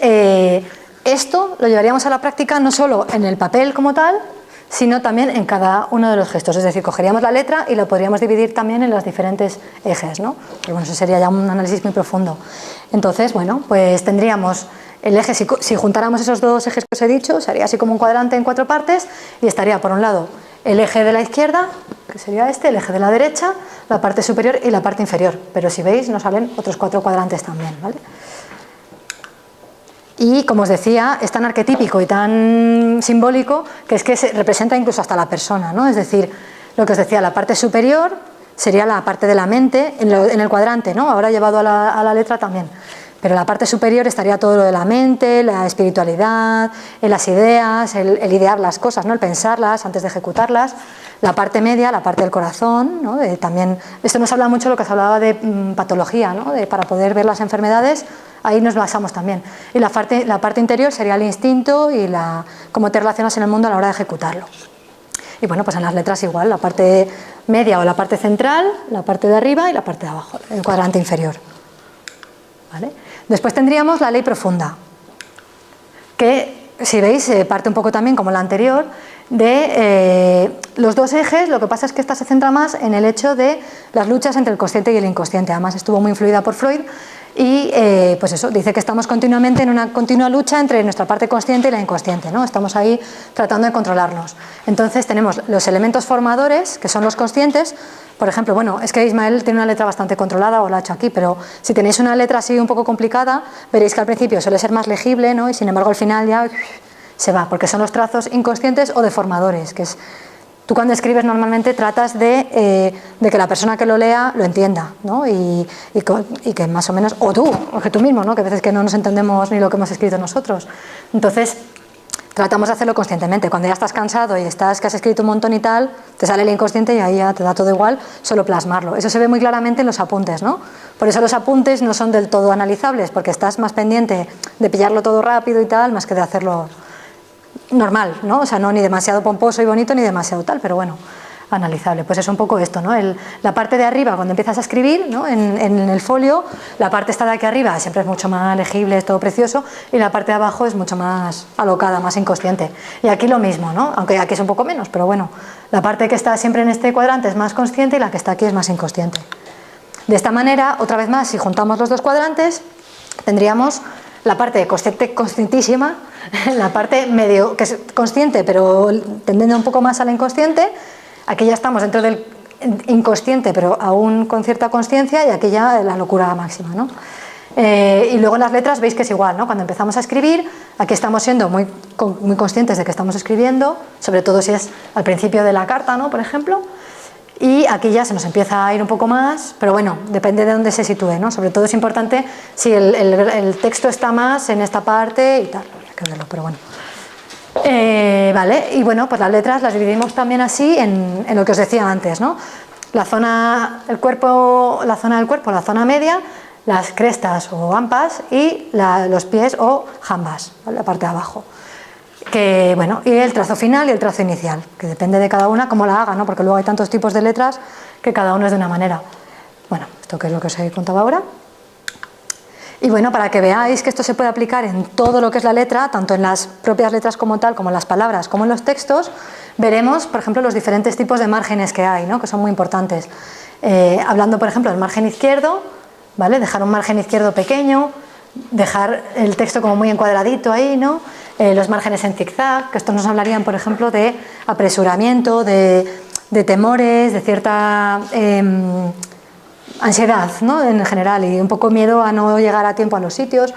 esto lo llevaríamos a la práctica no solo en el papel como tal, sino también en cada uno de los gestos. Es decir, cogeríamos la letra y lo podríamos dividir también en los diferentes ejes, ¿no? Pero bueno, eso sería ya un análisis muy profundo. Entonces, bueno, pues tendríamos el eje, si juntáramos esos dos ejes que os he dicho, sería así como un cuadrante en 4 partes y estaría por un lado el eje de la izquierda, que sería este, el eje de la derecha, la parte superior y la parte inferior. Pero si veis, nos salen otros 4 cuadrantes también, ¿vale? Y, como os decía, es tan arquetípico y tan simbólico que es que se representa incluso hasta la persona, ¿no? Es decir, lo que os decía, la parte superior sería la parte de la mente en el cuadrante, ¿no? Ahora llevado a la letra también. Pero la parte superior estaría todo lo de la mente, la espiritualidad, las ideas, el idear las cosas, ¿no?, el pensarlas antes de ejecutarlas. La parte media, la parte del corazón, ¿no?, también, esto nos habla mucho de lo que se hablaba de patología, ¿no?, para poder ver las enfermedades, ahí nos basamos también. Y la parte interior sería el instinto y cómo te relacionas en el mundo a la hora de ejecutarlo. Y bueno, pues en las letras igual, la parte media o la parte central, la parte de arriba y la parte de abajo, el cuadrante inferior, ¿vale? Después tendríamos la ley profunda, que, si veis, parte un poco también como la anterior, de los dos ejes. Lo que pasa es que esta se centra más en el hecho de las luchas entre el consciente y el inconsciente. Además estuvo muy influida por Freud y pues eso, dice que estamos continuamente en una continua lucha entre nuestra parte consciente y la inconsciente, ¿no? Estamos ahí tratando de controlarnos. Entonces tenemos los elementos formadores, que son los conscientes. Por ejemplo, bueno, es que Ismael tiene una letra bastante controlada, o la ha hecho aquí, pero si tenéis una letra así un poco complicada, veréis que al principio suele ser más legible, ¿no?, y sin embargo al final ya se va, porque son los trazos inconscientes o deformadores, que es, tú cuando escribes normalmente tratas de que la persona que lo lea lo entienda, ¿no?, y que más o menos, o que tú mismo, ¿no?, que a veces que no nos entendemos ni lo que hemos escrito nosotros. Entonces tratamos de hacerlo conscientemente. Cuando ya estás cansado y que has escrito un montón y tal, te sale el inconsciente y ahí ya te da todo igual, solo plasmarlo. Eso se ve muy claramente en los apuntes, ¿no? Por eso los apuntes no son del todo analizables, porque estás más pendiente de pillarlo todo rápido y tal, más que de hacerlo normal, ¿no? O sea, no ni demasiado pomposo y bonito ni demasiado tal, pero bueno, analizable. Pues es un poco esto, ¿no? La parte de arriba, cuando empiezas a escribir, ¿no?, en el folio, la parte esta de aquí arriba siempre es mucho más legible, es todo precioso, y la parte de abajo es mucho más alocada, más inconsciente. Y aquí lo mismo, ¿no?, aunque aquí es un poco menos, pero bueno, la parte que está siempre en este cuadrante es más consciente y la que está aquí es más inconsciente. De esta manera, otra vez más, si juntamos los dos cuadrantes, tendríamos la parte conscientísima, la parte medio, que es consciente pero tendiendo un poco más a la inconsciente. Aquí ya estamos dentro del inconsciente, pero aún con cierta conciencia, y aquí ya la locura máxima, ¿no? Y luego en las letras veis que es igual, ¿no? Cuando empezamos a escribir, aquí estamos siendo muy conscientes de que estamos escribiendo, sobre todo si es al principio de la carta, ¿no?, por ejemplo, y aquí ya se nos empieza a ir un poco más, pero bueno, depende de dónde se sitúe, ¿no? Sobre todo es importante si el texto está más en esta parte y tal, hay que verlo, pero bueno. Vale, y bueno, pues las letras las dividimos también así en lo que os decía antes, ¿no? La zona del cuerpo, la zona media, las crestas o hampas y los pies o jambas, ¿vale?, la parte de abajo. Que, bueno, y el trazo final y el trazo inicial, que depende de cada una cómo la haga, ¿no?, porque luego hay tantos tipos de letras que cada uno es de una manera. Bueno, esto que es lo que os he contado ahora. Y bueno, para que veáis que esto se puede aplicar en todo lo que es la letra, tanto en las propias letras como tal, como en las palabras, como en los textos, veremos, por ejemplo, los diferentes tipos de márgenes que hay, ¿no? Que son muy importantes. Hablando, por ejemplo, del margen izquierdo, ¿vale? Dejar un margen izquierdo pequeño, dejar el texto como muy encuadradito ahí, ¿no? Los márgenes en zigzag, que estos nos hablarían, por ejemplo, de apresuramiento, de temores, de cierta ansiedad, ¿no? En general, y un poco miedo a no llegar a tiempo a los sitios.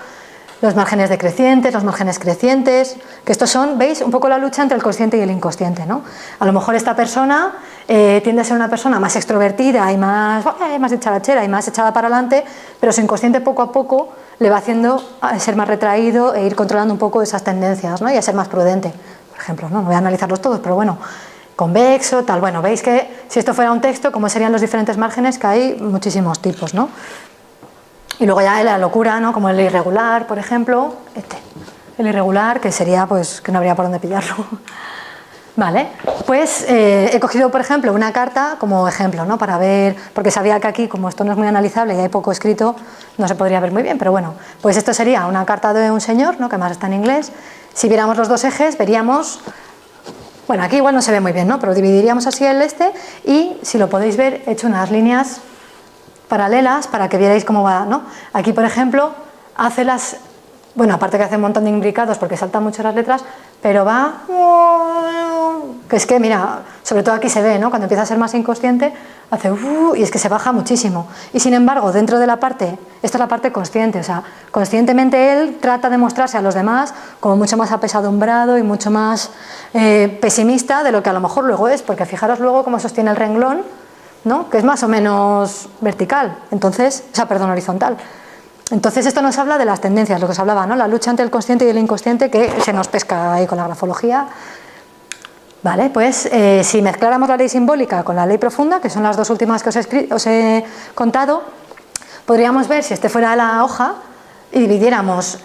Los márgenes decrecientes, los márgenes crecientes, que estos son, ¿veis? Un poco la lucha entre el consciente y el inconsciente, ¿no? A lo mejor esta persona tiende a ser una persona más extrovertida y más dicharachera y más echada para adelante, pero su inconsciente poco a poco le va haciendo a ser más retraído e ir controlando un poco esas tendencias, ¿no? Y a ser más prudente, por ejemplo, ¿no? No voy a analizarlos todos, pero bueno, convexo, tal. Bueno, veis que si esto fuera un texto, ¿cómo serían los diferentes márgenes? Que hay muchísimos tipos, ¿no? Y luego ya la locura, ¿no? Como el irregular, por ejemplo, el irregular, que sería, pues, que no habría por dónde pillarlo. Vale, pues he cogido, por ejemplo, una carta como ejemplo, ¿no? Para ver, porque sabía que aquí, como esto no es muy analizable y hay poco escrito, no se podría ver muy bien, pero bueno, pues esto sería una carta de un señor, ¿no? Que además está en inglés. Si viéramos los dos ejes, veríamos, bueno, aquí igual no se ve muy bien, ¿no? Pero dividiríamos así el y, si lo podéis ver, he hecho unas líneas paralelas para que vierais cómo va, ¿no? Aquí, por ejemplo, hace las, bueno, aparte que hace un montón de imbricados porque saltan mucho las letras, pero va, que es que, mira, sobre todo aquí se ve, ¿no? Cuando empieza a ser más inconsciente, hace y es que se baja muchísimo. Y sin embargo, dentro de la parte, esta es la parte consciente, o sea, conscientemente él trata de mostrarse a los demás como mucho más apesadumbrado y mucho más pesimista de lo que a lo mejor luego es, porque fijaros luego cómo sostiene el renglón, ¿no? Que es más o menos vertical, entonces, o sea, perdón, horizontal. Entonces esto nos habla de las tendencias, lo que os hablaba, ¿no? La lucha entre el consciente y el inconsciente que se nos pesca ahí con la grafología. Vale, pues si mezcláramos la ley simbólica con la ley profunda, que son las dos últimas que os he contado, podríamos ver, si este fuera la hoja y dividiéramos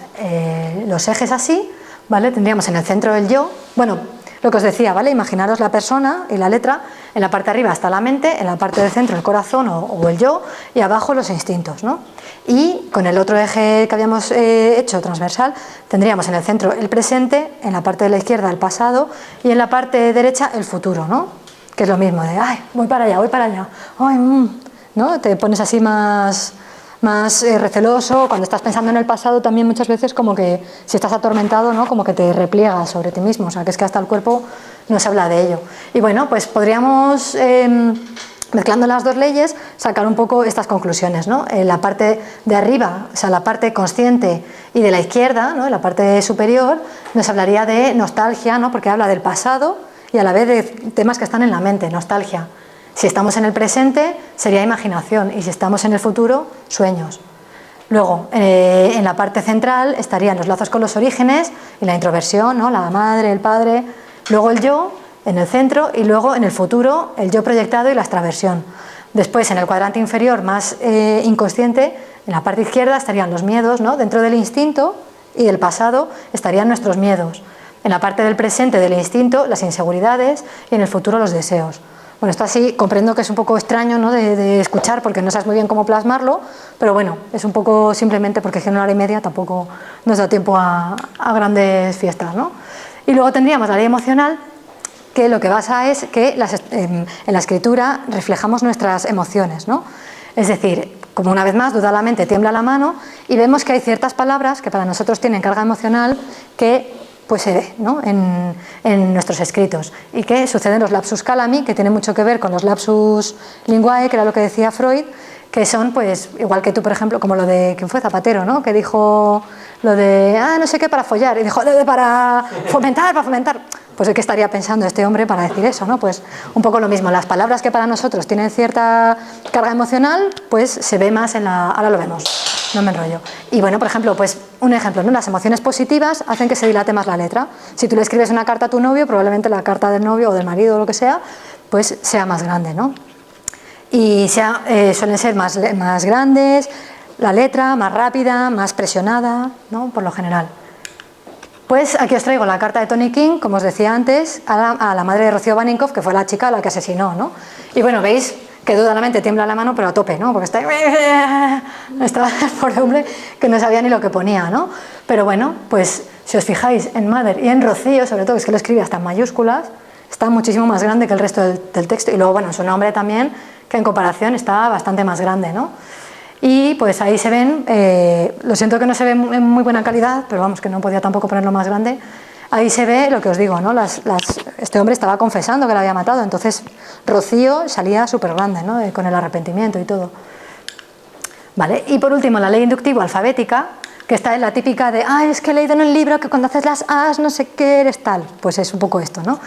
los ejes así, ¿vale? Tendríamos en el centro el yo, bueno, lo que os decía, ¿vale? Imaginaros la persona y la letra, en la parte de arriba está la mente, en la parte del centro el corazón o el yo, y abajo los instintos, ¿no? Y con el otro eje que habíamos hecho transversal, tendríamos en el centro el presente, en la parte de la izquierda el pasado y en la parte derecha el futuro, ¿no? Que es lo mismo de, ay, voy para allá, ay, ¿no? Te pones así más receloso. Cuando estás pensando en el pasado también muchas veces como que si estás atormentado, ¿no? Como que te repliegas sobre ti mismo, o sea que es que hasta el cuerpo nos habla de ello. Y bueno, pues podríamos, mezclando las dos leyes, sacar un poco estas conclusiones, ¿no? En la parte de arriba, o sea, la parte consciente y de la izquierda, ¿no? En la parte superior, nos hablaría de nostalgia, ¿no? Porque habla del pasado y a la vez de temas que están en la mente, nostalgia. Si estamos en el presente, sería imaginación, y si estamos en el futuro, sueños. Luego, en la parte central estarían los lazos con los orígenes y la introversión, ¿no? La madre, el padre. Luego el yo en el centro y luego en el futuro el yo proyectado y la extraversión. Después, en el cuadrante inferior más inconsciente, en la parte izquierda estarían los miedos, ¿no? Dentro del instinto y del pasado estarían nuestros miedos. En la parte del presente del instinto, las inseguridades, y en el futuro los deseos. Bueno, esto así comprendo que es un poco extraño, ¿no? de escuchar porque no sabes muy bien cómo plasmarlo, pero bueno, es un poco simplemente porque es que en una hora y media tampoco nos da tiempo a grandes fiestas, ¿no? Y luego tendríamos la ley emocional, que lo que basa es que en la escritura reflejamos nuestras emociones, ¿no? Es decir, como una vez más, duda la mente, tiembla la mano, y vemos que hay ciertas palabras que para nosotros tienen carga emocional que pues se ve, ¿no? en nuestros escritos, y que suceden los lapsus calami, que tiene mucho que ver con los lapsus linguae, que era lo que decía Freud, que son, pues, igual que tú, por ejemplo, como lo de, ¿quién fue? Zapatero, ¿no? Que dijo lo de, no sé qué, para follar, y dijo, para fomentar, pues ¿qué estaría pensando este hombre para decir eso, ¿no? Pues un poco lo mismo, las palabras que para nosotros tienen cierta carga emocional, pues se ve más en la, ahora lo vemos. No me enrollo. Y bueno, por ejemplo, pues un ejemplo, ¿no? Las emociones positivas hacen que se dilate más la letra. Si tú le escribes una carta a tu novio, probablemente la carta del novio o del marido o lo que sea, pues sea más grande, ¿no? Y suelen ser más grandes, la letra más rápida, más presionada, ¿no? Por lo general. Pues aquí os traigo la carta de Tony King, como os decía antes, a la madre de Rocío Baninkoff, que fue la chica a la que asesinó, ¿no? Y bueno, veis que dudadamente tiembla la mano, pero a tope, ¿no? Porque estaba el pobre hombre que no sabía ni lo que ponía, ¿no? Pero bueno, pues si os fijáis en Mother y en Rocío, sobre todo, es que lo escribe hasta en mayúsculas, está muchísimo más grande que el resto del texto, y luego, bueno, su nombre también, que en comparación está bastante más grande, ¿no? Y pues ahí se ven, lo siento que no se ve en muy buena calidad, pero vamos, que no podía tampoco ponerlo más grande. Ahí se ve lo que os digo, ¿no? Este hombre estaba confesando que la había matado, entonces Rocío salía súper grande, ¿no? Con el arrepentimiento y todo. Vale, y por último, la ley inductivo-alfabética, que está en la típica de, es que he leído en el libro que cuando haces las as no sé qué eres tal. Pues es un poco esto, ¿no?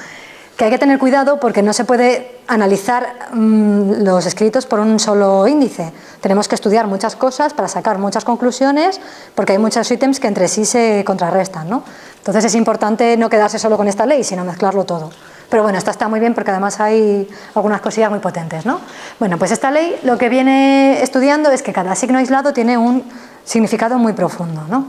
Que hay que tener cuidado porque no se puede analizar los escritos por un solo índice. Tenemos que estudiar muchas cosas para sacar muchas conclusiones, porque hay muchos ítems que entre sí se contrarrestan, ¿no? Entonces es importante no quedarse solo con esta ley, sino mezclarlo todo. Pero bueno, esta está muy bien porque además hay algunas cosillas muy potentes, ¿no? Bueno, pues esta ley lo que viene estudiando es que cada signo aislado tiene un significado muy profundo, ¿no?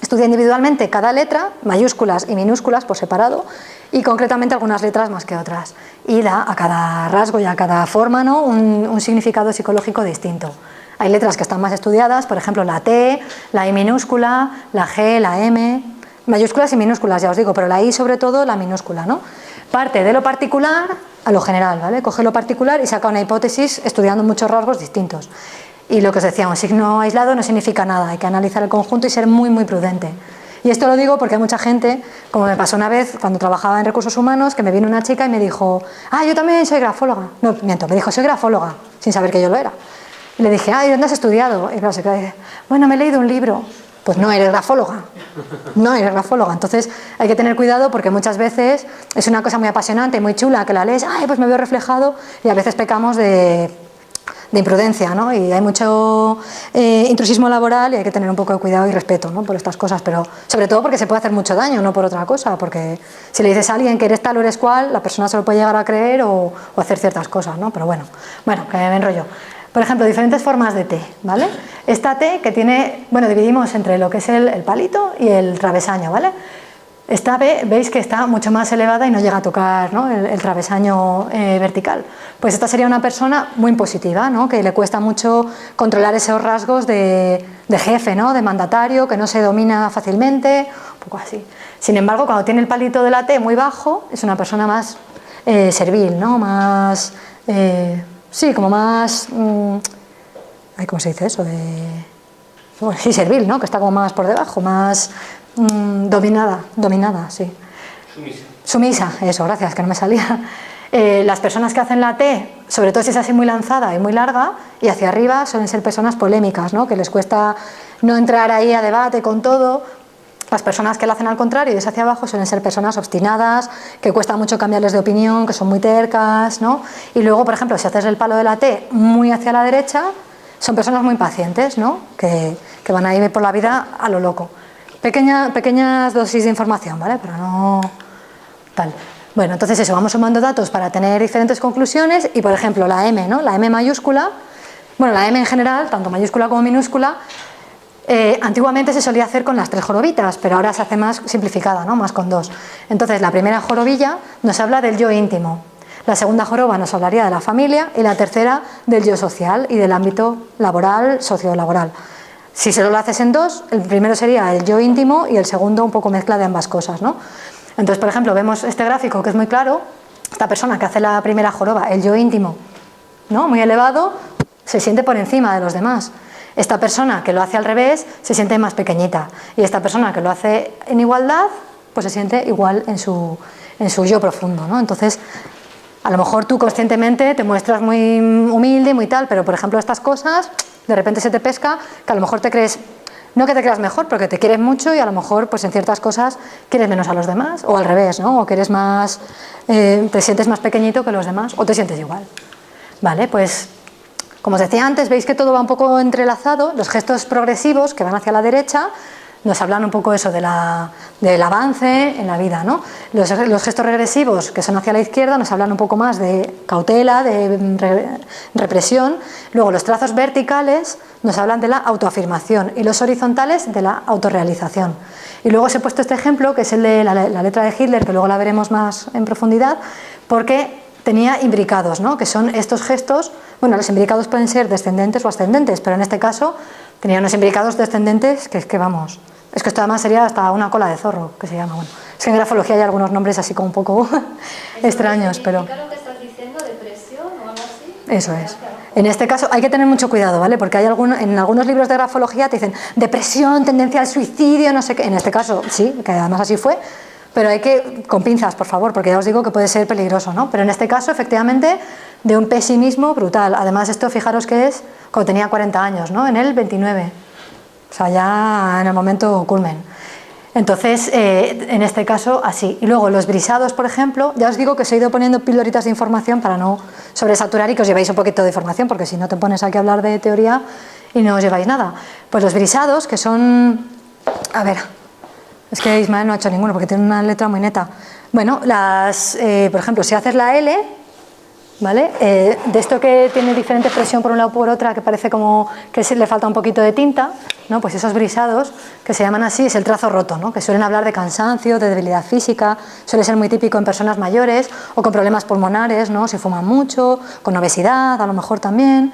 Estudia individualmente cada letra, mayúsculas y minúsculas por separado, y concretamente algunas letras más que otras, y da a cada rasgo y a cada forma, ¿no? un significado psicológico distinto. Hay letras que están más estudiadas, por ejemplo la T, la I minúscula, la G, la M, mayúsculas y minúsculas, ya os digo, pero la I sobre todo, la minúscula, ¿no? Parte de lo particular a lo general, ¿vale? Coge lo particular y saca una hipótesis estudiando muchos rasgos distintos. Y lo que os decía, un signo aislado no significa nada, hay que analizar el conjunto y ser muy, muy prudente. Y esto lo digo porque hay mucha gente, como me pasó una vez cuando trabajaba en recursos humanos, que me vino una chica y me dijo, yo también soy grafóloga. No, miento, me dijo, soy grafóloga, sin saber que yo lo era. Y le dije, ¿y dónde has estudiado? Y claro, se queda y dice, bueno, me he leído un libro. Pues no eres grafóloga, no eres grafóloga. Entonces hay que tener cuidado porque muchas veces es una cosa muy apasionante y muy chula que la lees, pues me veo reflejado, y a veces pecamos de imprudencia, ¿no? Y hay mucho intrusismo laboral y hay que tener un poco de cuidado y respeto, ¿no? Por estas cosas, pero sobre todo porque se puede hacer mucho daño, no por otra cosa, porque si le dices a alguien que eres tal o eres cual, la persona se lo puede llegar a creer o hacer ciertas cosas, ¿no? Pero bueno, que me enrollo. Por ejemplo, diferentes formas de T, ¿vale? Esta T que tiene, dividimos entre lo que es el palito y el travesaño, ¿vale? Esta B, veis que está mucho más elevada y no llega a tocar, ¿no? el travesaño vertical. Pues esta sería una persona muy impositiva, ¿no? Que le cuesta mucho controlar esos rasgos de jefe, ¿no? De mandatario, que no se domina fácilmente, un poco así. Sin embargo, cuando tiene el palito de la T muy bajo, es una persona más servil, ¿no? Más, como más, ¿cómo se dice eso? Sí, servil, ¿no? Que está como más por debajo, más... dominada, sí. Sumisa, eso, gracias, que no me salía. Las personas que hacen la T, sobre todo si es así muy lanzada y muy larga, y hacia arriba suelen ser personas polémicas, ¿no? Que les cuesta no entrar ahí a debate con todo. Las personas que la hacen al contrario y es hacia abajo suelen ser personas obstinadas, que cuesta mucho cambiarles de opinión, que son muy tercas, ¿no? Y luego, por ejemplo, si haces el palo de la T muy hacia la derecha, son personas muy impacientes, ¿no? Que van a ir por la vida a lo loco. Pequeñas dosis de información, ¿vale? Pero no tal. Bueno, entonces eso, vamos sumando datos para tener diferentes conclusiones y, por ejemplo, la M, ¿no? La M mayúscula, la M en general, tanto mayúscula como minúscula, antiguamente se solía hacer con las 3 jorobitas, pero ahora se hace más simplificada, ¿no? Más con 2. Entonces, la primera jorobilla nos habla del yo íntimo, la segunda joroba nos hablaría de la familia y la tercera del yo social y del ámbito laboral, sociolaboral. Si solo lo haces en 2, el primero sería el yo íntimo y el segundo un poco mezcla de ambas cosas, ¿no? Entonces, por ejemplo, vemos este gráfico que es muy claro, esta persona que hace la primera joroba, el yo íntimo, ¿no? Muy elevado, se siente por encima de los demás. Esta persona que lo hace al revés se siente más pequeñita y esta persona que lo hace en igualdad, pues se siente igual en su yo profundo, ¿no? Entonces, a lo mejor tú conscientemente te muestras muy humilde, muy tal, pero por ejemplo estas cosas, de repente se te pesca que a lo mejor te crees, no que te creas mejor, pero que te quieres mucho y a lo mejor pues en ciertas cosas quieres menos a los demás, o al revés, ¿no? O que eres más, te sientes más pequeñito que los demás, o te sientes igual. Vale, pues como os decía antes, veis que todo va un poco entrelazado, los gestos progresivos que van hacia la derecha nos hablan un poco eso del avance en la vida, ¿no? Los gestos regresivos que son hacia la izquierda nos hablan un poco más de cautela, de represión. Luego los trazos verticales nos hablan de la autoafirmación y los horizontales de la autorrealización. Y luego os he puesto este ejemplo que es el de la letra de Hitler, que luego la veremos más en profundidad, porque tenía imbricados, ¿no? Que son estos gestos, bueno, los imbricados pueden ser descendentes o ascendentes, pero en este caso tenía unos imbricados descendentes que es que vamos, es que esto además sería hasta una cola de zorro, que se llama, bueno, es que en grafología hay algunos nombres así como un poco extraños, pero... ¿Significa lo que estás diciendo, depresión o algo así? Eso es. En este caso hay que tener mucho cuidado, ¿vale? Porque hay en algunos libros de grafología te dicen depresión, tendencia al suicidio, no sé qué. En este caso sí, que además así fue, pero hay que, con pinzas, por favor, porque ya os digo que puede ser peligroso, ¿no? Pero en este caso, efectivamente, de un pesimismo brutal. Además, esto, fijaros que es cuando tenía 40 años, ¿no? En el 29. O sea, ya en el momento culmen. Entonces, en este caso, así. Y luego, los brisados, por ejemplo, ya os digo que os he ido poniendo pildoritas de información para no sobresaturar y que os llevéis un poquito de información, porque si no te pones aquí a hablar de teoría y no os lleváis nada. Pues los brisados, que son... A ver, es que Ismael no ha hecho ninguno porque tiene una letra muy neta. Bueno, por ejemplo, si haces la L, ¿vale? De esto que tiene diferente expresión por un lado o por otra, que parece como que le falta un poquito de tinta, ¿no? Pues esos brisados, que se llaman así, es el trazo roto, ¿no? Que suelen hablar de cansancio, de debilidad física, suele ser muy típico en personas mayores o con problemas pulmonares, ¿no? Si fuman mucho, con obesidad, a lo mejor también,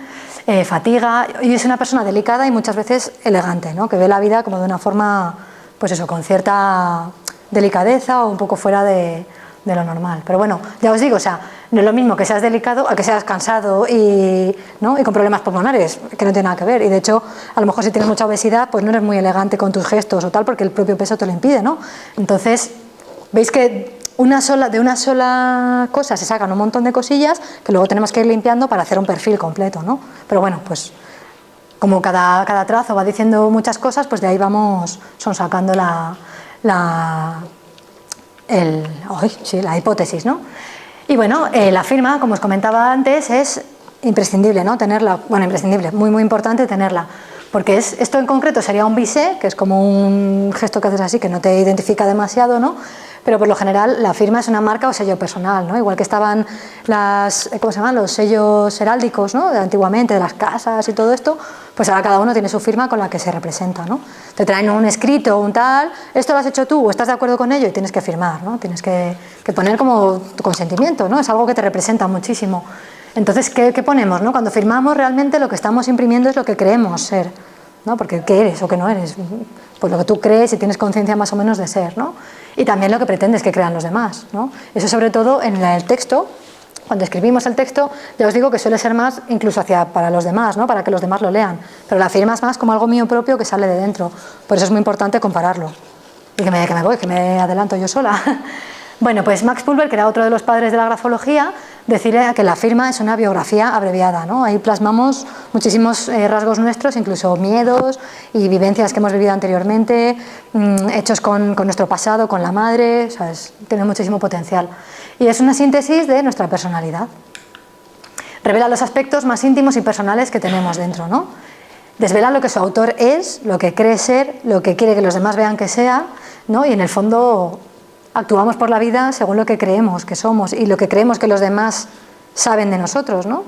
fatiga, y es una persona delicada y muchas veces elegante, ¿no? Que ve la vida como de una forma, pues eso, con cierta delicadeza o un poco fuera de lo normal. Pero bueno, ya os digo, o sea, no es lo mismo que seas delicado a que seas cansado ¿no? y con problemas pulmonares, que no tiene nada que ver. Y de hecho, a lo mejor si tienes mucha obesidad, pues no eres muy elegante con tus gestos o tal, porque el propio peso te lo impide, ¿no? Entonces, veis que de una sola cosa se sacan un montón de cosillas que luego tenemos que ir limpiando para hacer un perfil completo, ¿no? Pero bueno, pues como cada trazo va diciendo muchas cosas, pues de ahí vamos sacando la hipótesis, ¿no? Y bueno, la firma, como os comentaba antes, es imprescindible, ¿no? Tenerla, bueno, imprescindible, muy muy importante tenerla, porque esto en concreto sería un bisé, que es como un gesto que haces así, que no te identifica demasiado, ¿no? Pero por lo general la firma es una marca o sello personal, ¿no? Igual que estaban ¿cómo se llaman? Los sellos heráldicos, ¿no? Antiguamente, de las casas y todo esto, pues ahora cada uno tiene su firma con la que se representa, ¿no? Te traen un escrito, un tal, esto lo has hecho tú o estás de acuerdo con ello y tienes que firmar, ¿no? Tienes que poner como tu consentimiento, ¿no? Es algo que te representa muchísimo. Entonces, ¿qué ponemos, no? Cuando firmamos realmente lo que estamos imprimiendo es lo que creemos ser, ¿no? Porque ¿qué eres o qué no eres? Pues lo que tú crees y tienes conciencia más o menos de ser, ¿no? Y también lo que pretendes que crean los demás, ¿no? Eso sobre todo en el texto. Cuando escribimos el texto, ya os digo que suele ser más incluso para los demás, ¿no? Para que los demás lo lean. Pero la firma es más como algo mío propio que sale de dentro. Por eso es muy importante compararlo. Y que me adelanto yo sola. Bueno, pues Max Pulver, que era otro de los padres de la grafología, decía que la firma es una biografía abreviada, ¿no? Ahí plasmamos muchísimos rasgos nuestros, incluso miedos y vivencias que hemos vivido anteriormente, hechos con nuestro pasado, con la madre, ¿sabes? Tiene muchísimo potencial. Y es una síntesis de nuestra personalidad. Revela los aspectos más íntimos y personales que tenemos dentro, ¿no? Desvela lo que su autor es, lo que cree ser, lo que quiere que los demás vean que sea, ¿no? Y en el fondo actuamos por la vida según lo que creemos que somos y lo que creemos que los demás saben de nosotros, ¿no?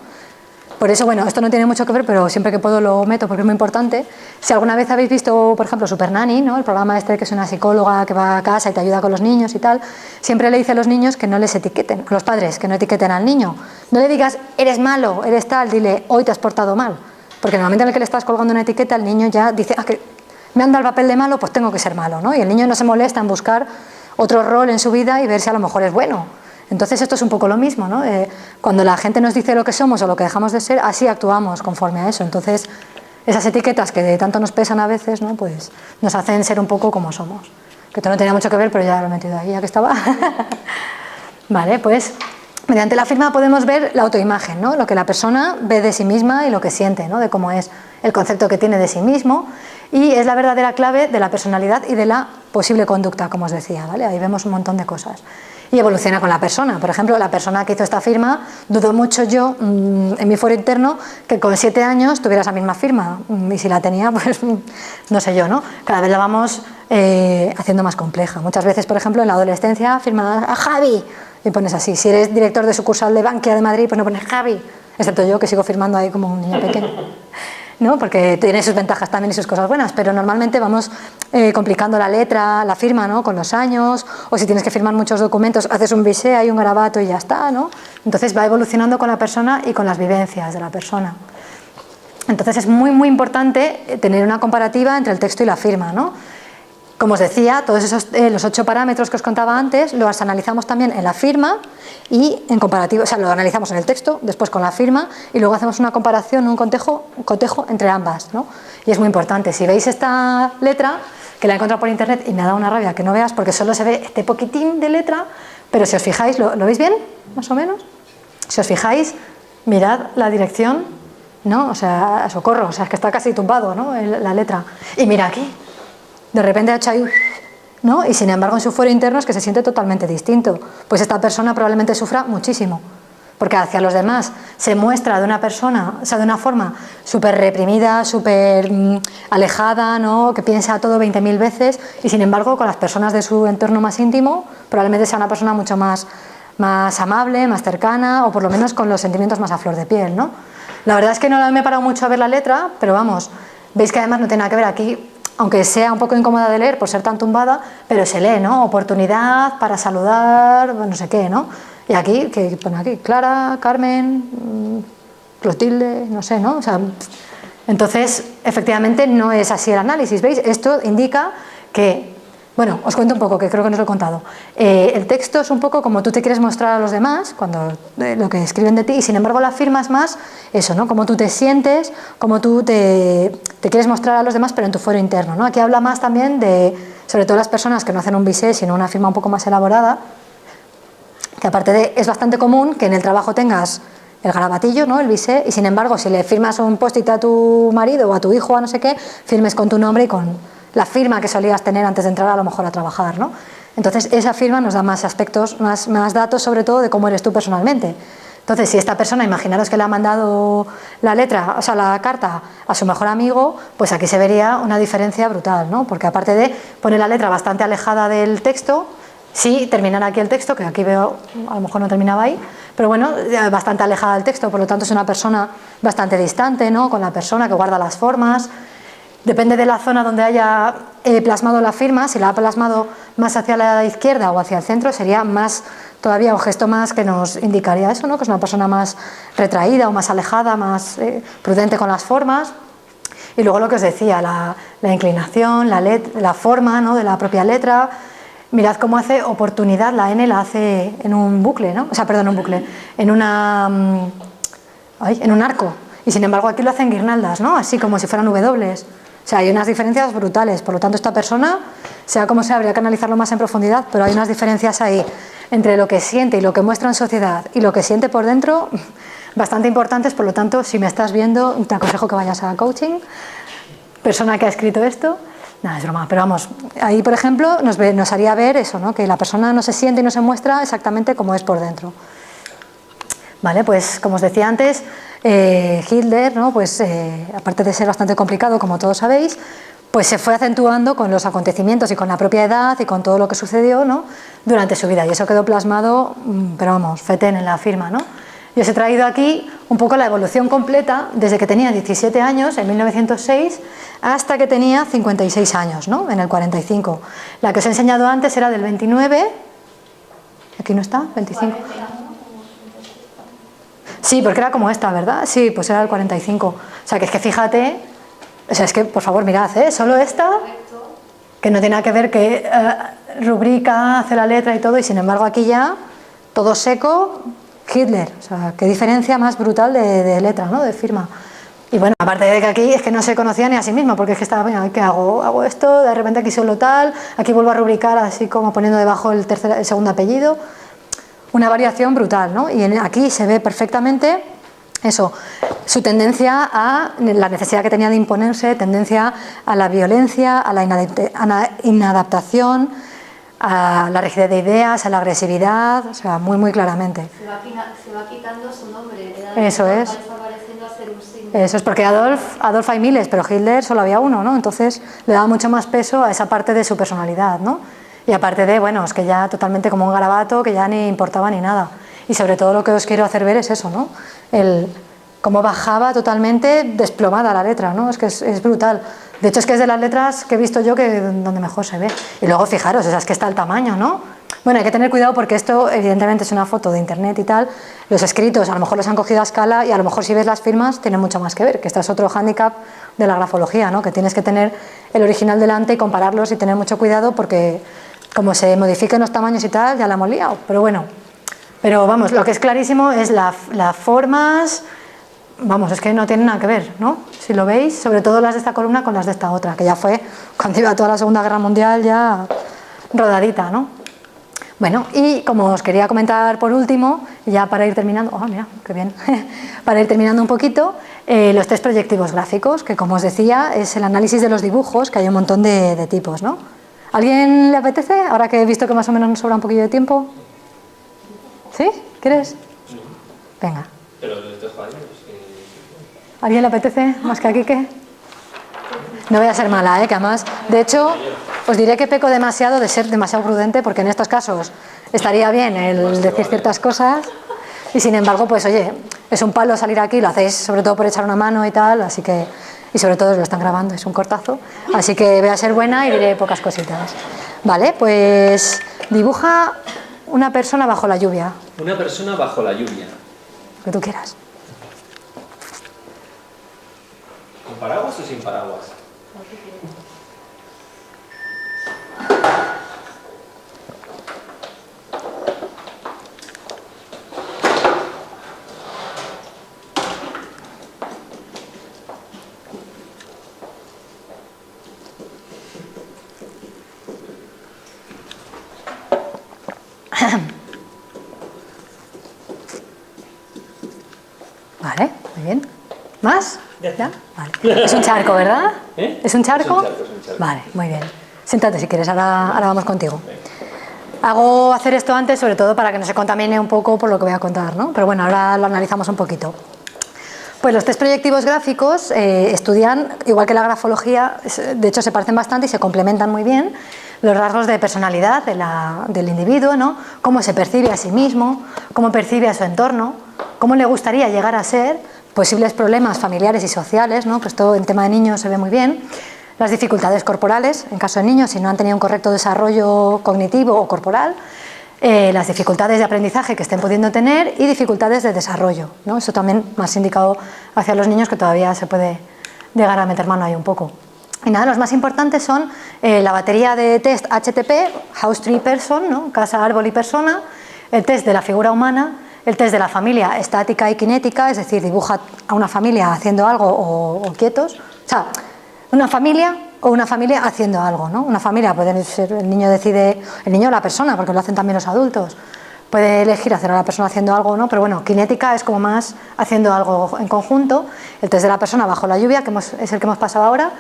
Por eso, bueno, esto no tiene mucho que ver, pero siempre que puedo lo meto porque es muy importante. Si alguna vez habéis visto, por ejemplo, Super Nanny, ¿no? El programa este que es una psicóloga que va a casa y te ayuda con los niños y tal, siempre le dice a los niños que no les etiqueten, a los padres que no etiqueten al niño. No le digas, eres malo, eres tal, dile, hoy te has portado mal. Porque en el momento en el que le estás colgando una etiqueta, el niño ya dice, que me han dado el papel de malo, pues tengo que ser malo, ¿no? Y el niño no se molesta en buscar otro rol en su vida y ver si a lo mejor es bueno. Entonces esto es un poco lo mismo, ¿no? Cuando la gente nos dice lo que somos o lo que dejamos de ser, así actuamos conforme a eso. Entonces esas etiquetas que de tanto nos pesan a veces, ¿no? Pues nos hacen ser un poco como somos. Que esto no tenía mucho que ver, pero ya lo he metido ahí, ya que estaba. Vale, pues mediante la firma podemos ver la autoimagen, ¿no? Lo que la persona ve de sí misma y lo que siente, ¿no? De cómo es el concepto que tiene de sí mismo, y es la verdadera clave de la personalidad y de la posible conducta, como os decía, ¿vale? Ahí vemos un montón de cosas. Y evoluciona con la persona. Por ejemplo, la persona que hizo esta firma, dudo mucho yo, en mi fuero interno, que con 7 años tuviera esa misma firma. Y si la tenía, pues no sé yo, ¿no? Cada vez la vamos haciendo más compleja. Muchas veces, por ejemplo, en la adolescencia firmas a Javi y pones así. Si eres director de sucursal de Bankia de Madrid, pues no pones Javi. Excepto yo, que sigo firmando ahí como un niño pequeño, ¿no? Porque tiene sus ventajas también y sus cosas buenas, pero normalmente vamos complicando la letra, la firma, ¿no? Con los años, o si tienes que firmar muchos documentos, haces un bisé, hay un garabato y ya está, ¿no? Entonces va evolucionando con la persona y con las vivencias de la persona. Entonces es muy, muy importante tener una comparativa entre el texto y la firma, ¿no? Como os decía, todos esos, los 8 parámetros que os contaba antes, los analizamos también en la firma y en comparativo, o sea, lo analizamos en el texto, después con la firma y luego hacemos una comparación, un cotejo entre ambas, ¿no? Y es muy importante. Si veis esta letra, que la he encontrado por internet y me ha dado una rabia que no veas porque solo se ve este poquitín de letra, pero si os fijáis, ¿lo veis bien? Más o menos. Si os fijáis, mirad la dirección, ¿no? O sea, socorro, o sea, es que está casi tumbado, ¿no? La letra. Y mira aquí. De repente ha hecho ahí, ¿no? Y sin embargo en su fuero interno es que se siente totalmente distinto. Pues esta persona probablemente sufra muchísimo, porque hacia los demás se muestra de una persona, o sea, de una forma súper reprimida, súper alejada, ¿no? Que piensa todo 20.000 veces, y sin embargo con las personas de su entorno más íntimo probablemente sea una persona mucho más amable, más cercana, o por lo menos con los sentimientos más a flor de piel, ¿no? La verdad es que no me he parado mucho a ver la letra, pero vamos, veis que además no tiene nada que ver aquí. Aunque sea un poco incómoda de leer por ser tan tumbada, pero se lee, ¿no? Oportunidad para saludar, no sé qué, ¿no? Y aquí, que pone aquí, Clara, Carmen, Clotilde, no sé, ¿no? O sea, entonces, efectivamente, no es así el análisis, ¿veis? Esto indica que, bueno, os cuento un poco, que creo que no os lo he contado. El texto es un poco como tú te quieres mostrar a los demás, cuando lo que escriben de ti, y sin embargo la firma es más eso, ¿no? Cómo tú te sientes, cómo tú te quieres mostrar a los demás, pero en tu fuero interno, ¿no? Aquí habla más también de, sobre todo las personas que no hacen un visé, sino una firma un poco más elaborada, que aparte de, es bastante común que en el trabajo tengas el garabatillo, ¿no? El visé, y sin embargo, si le firmas un post-it a tu marido o a tu hijo o a no sé qué, firmes con tu nombre y con la firma que solías tener antes de entrar a lo mejor a trabajar, ¿no? Entonces esa firma nos da más aspectos, más datos sobre todo de cómo eres tú personalmente. Entonces si esta persona, imaginaros que le ha mandado la letra, o sea la carta a su mejor amigo, pues aquí se vería una diferencia brutal, ¿no? Porque aparte de poner la letra bastante alejada del texto, sí terminar aquí el texto, que aquí veo, a lo mejor no terminaba ahí, pero bueno, bastante alejada del texto, por lo tanto es una persona bastante distante, ¿no? Con la persona que guarda las formas. Depende de la zona donde haya plasmado la firma, si la ha plasmado más hacia la izquierda o hacia el centro, sería más todavía un gesto más que nos indicaría eso, ¿no? Que es una persona más retraída o más alejada, más prudente con las formas. Y luego lo que os decía, la inclinación, la forma, ¿no? De la propia letra. Mirad cómo hace oportunidad, la N la hace en un bucle, ¿no? O sea, perdón, un bucle, en un arco. Y sin embargo aquí lo hacen guirnaldas, ¿no? Así como si fueran W. O sea, hay unas diferencias brutales, por lo tanto esta persona, sea como sea, habría que analizarlo más en profundidad, pero hay unas diferencias ahí entre lo que siente y lo que muestra en sociedad y lo que siente por dentro, bastante importantes, por lo tanto, si me estás viendo, te aconsejo que vayas a coaching. Persona que ha escrito esto, nada, es broma, pero vamos, ahí por ejemplo nos haría ver eso, ¿no? Que la persona no se siente y no se muestra exactamente como es por dentro. Vale, pues como os decía antes, Hitler, ¿no? Pues aparte de ser bastante complicado, como todos sabéis, pues se fue acentuando con los acontecimientos y con la propia edad y con todo lo que sucedió, ¿no? Durante su vida, y eso quedó plasmado, pero vamos, fetén en la firma, ¿no? Yo os he traído aquí un poco la evolución completa desde que tenía 17 años, en 1906, hasta que tenía 56 años, ¿no? En el 45. La que os he enseñado antes era del 29, aquí no está, 25. Sí, porque era como esta, ¿verdad? Sí, pues era el 45. O sea, que es que fíjate, o sea, es que, por favor, mirad, solo esta, que no tiene nada que ver, que rubrica, hace la letra y todo, y sin embargo aquí ya, todo seco, Hitler. O sea, qué diferencia más brutal de letra, ¿no? De firma. Y bueno, aparte de que aquí es que no se conocía ni a sí mismo, porque es que estaba, venga, ¿qué hago? Hago esto, de repente aquí solo tal, aquí vuelvo a rubricar así como poniendo debajo el segundo apellido. Una variación brutal, ¿no? Y aquí se ve perfectamente eso, su tendencia a la necesidad que tenía de imponerse, tendencia a la violencia, a la inadaptación, a la rigidez de ideas, a la agresividad, o sea, muy, muy claramente. Se va quitando su nombre. Eso es. Va desapareciendo a ser un signo. Eso es porque Adolf hay miles, pero Hitler solo había uno, ¿no? Entonces le daba mucho más peso a esa parte de su personalidad, ¿no? Y aparte de, bueno, es que ya totalmente como un garabato, que ya ni importaba ni nada. Y sobre todo lo que os quiero hacer ver es eso, ¿no? Cómo bajaba totalmente desplomada la letra, ¿no? Es que es brutal. De hecho, es que es de las letras que he visto yo que donde mejor se ve. Y luego, fijaros, o sea, es que está el tamaño, ¿no? Bueno, hay que tener cuidado porque esto evidentemente es una foto de internet y tal. Los escritos a lo mejor los han cogido a escala y a lo mejor si ves las firmas tienen mucho más que ver, que este es otro hándicap de la grafología, ¿no? Que tienes que tener el original delante y compararlos y tener mucho cuidado porque como se modifiquen los tamaños y tal, ya la hemos liado. Pero bueno, pero vamos, lo que es clarísimo es las formas, vamos, es que no tienen nada que ver, ¿no? Si lo veis, sobre todo las de esta columna con las de esta otra, que ya fue cuando iba toda la Segunda Guerra Mundial ya rodadita, ¿no? Bueno, y como os quería comentar por último, ya para ir terminando, mira, qué bien, para ir terminando un poquito, los test proyectivos gráficos, que como os decía, es el análisis de los dibujos, que hay un montón de tipos, ¿no? ¿Alguien le apetece? Ahora que he visto que más o menos nos sobra un poquillo de tiempo. ¿Sí? ¿Quieres? Venga. Pero les dejo ahí. ¿Alguien le apetece más que a Quique? No voy a ser mala, que además, de hecho, os diré que peco demasiado de ser demasiado prudente, porque en estos casos estaría bien el decir ciertas cosas, y sin embargo, pues oye, es un palo salir aquí, lo hacéis sobre todo por echar una mano y tal, así que, y sobre todo os lo están grabando, es un cortazo, así que voy a ser buena y diré pocas cositas. Vale, pues dibuja una persona bajo la lluvia. Una persona bajo la lluvia. Lo que tú quieras. ¿Con paraguas o sin paraguas? Vale, muy bien. ¿Más? ¿Ya? Vale. Es un charco, ¿verdad? ¿Eh? ¿Es un charco? Es un charco. Vale, muy bien. Siéntate si quieres, ahora vamos contigo. Hago hacer esto antes sobre todo para que no se contamine un poco por lo que voy a contar, ¿no? Pero bueno, ahora lo analizamos un poquito. Pues los test proyectivos gráficos estudian, igual que la grafología, de hecho se parecen bastante y se complementan muy bien, los rasgos de personalidad del individuo, ¿no? Cómo se percibe a sí mismo, cómo percibe a su entorno, cómo le gustaría llegar a ser, posibles problemas familiares y sociales, ¿no? Que esto en tema de niños se ve muy bien, las dificultades corporales, en caso de niños, si no han tenido un correcto desarrollo cognitivo o corporal, las dificultades de aprendizaje que estén pudiendo tener y dificultades de desarrollo, ¿no? Eso también más indicado hacia los niños, que todavía se puede llegar a meter mano ahí un poco. Y nada, los más importantes son la batería de test HTP, House Tree Person, ¿no? Casa, árbol y persona, el test de la figura humana, el test de la familia estática y cinética, es decir, dibuja a una familia haciendo algo o quietos, o sea, una familia o una familia haciendo algo, ¿no? Una familia puede ser, el niño decide, el niño o la persona, porque lo hacen también los adultos, puede elegir hacer a la persona haciendo algo o no, pero bueno, cinética es como más haciendo algo en conjunto, el test de la persona bajo la lluvia, que es el que hemos pasado ahora,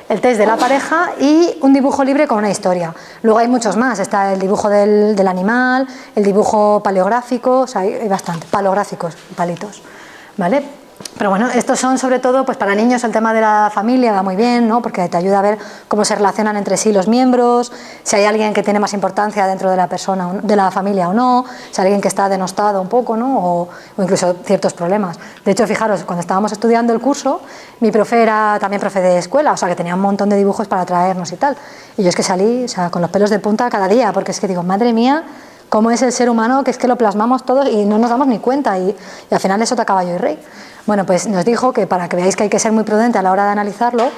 el test de la pareja y un dibujo libre con una historia. Luego hay muchos más, está el dibujo del animal, el dibujo paleográfico, o sea, hay bastante, palográficos, palitos, ¿vale? Pero bueno, estos son sobre todo pues para niños el tema de la familia, va muy bien, ¿no? Porque te ayuda a ver cómo se relacionan entre sí los miembros, si hay alguien que tiene más importancia dentro de la persona, de la familia o no, si hay alguien que está denostado un poco, ¿no? O incluso ciertos problemas. De hecho, fijaros, cuando estábamos estudiando el curso, mi profe era también profe de escuela, o sea que tenía un montón de dibujos para traernos y tal. Y yo es que salí, o sea, con los pelos de punta cada día, porque es que digo, madre mía, cómo es el ser humano, que es que lo plasmamos todos y no nos damos ni cuenta y al final es sota, caballo y rey. Bueno, pues nos dijo que para que veáis que hay que ser muy prudente a la hora de analizarlo,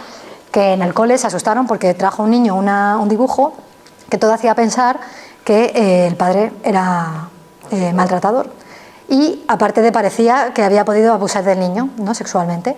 que en el cole se asustaron porque trajo un niño un dibujo que todo hacía pensar que el padre era maltratador y aparte parecía que había podido abusar del niño, ¿no? Sexualmente.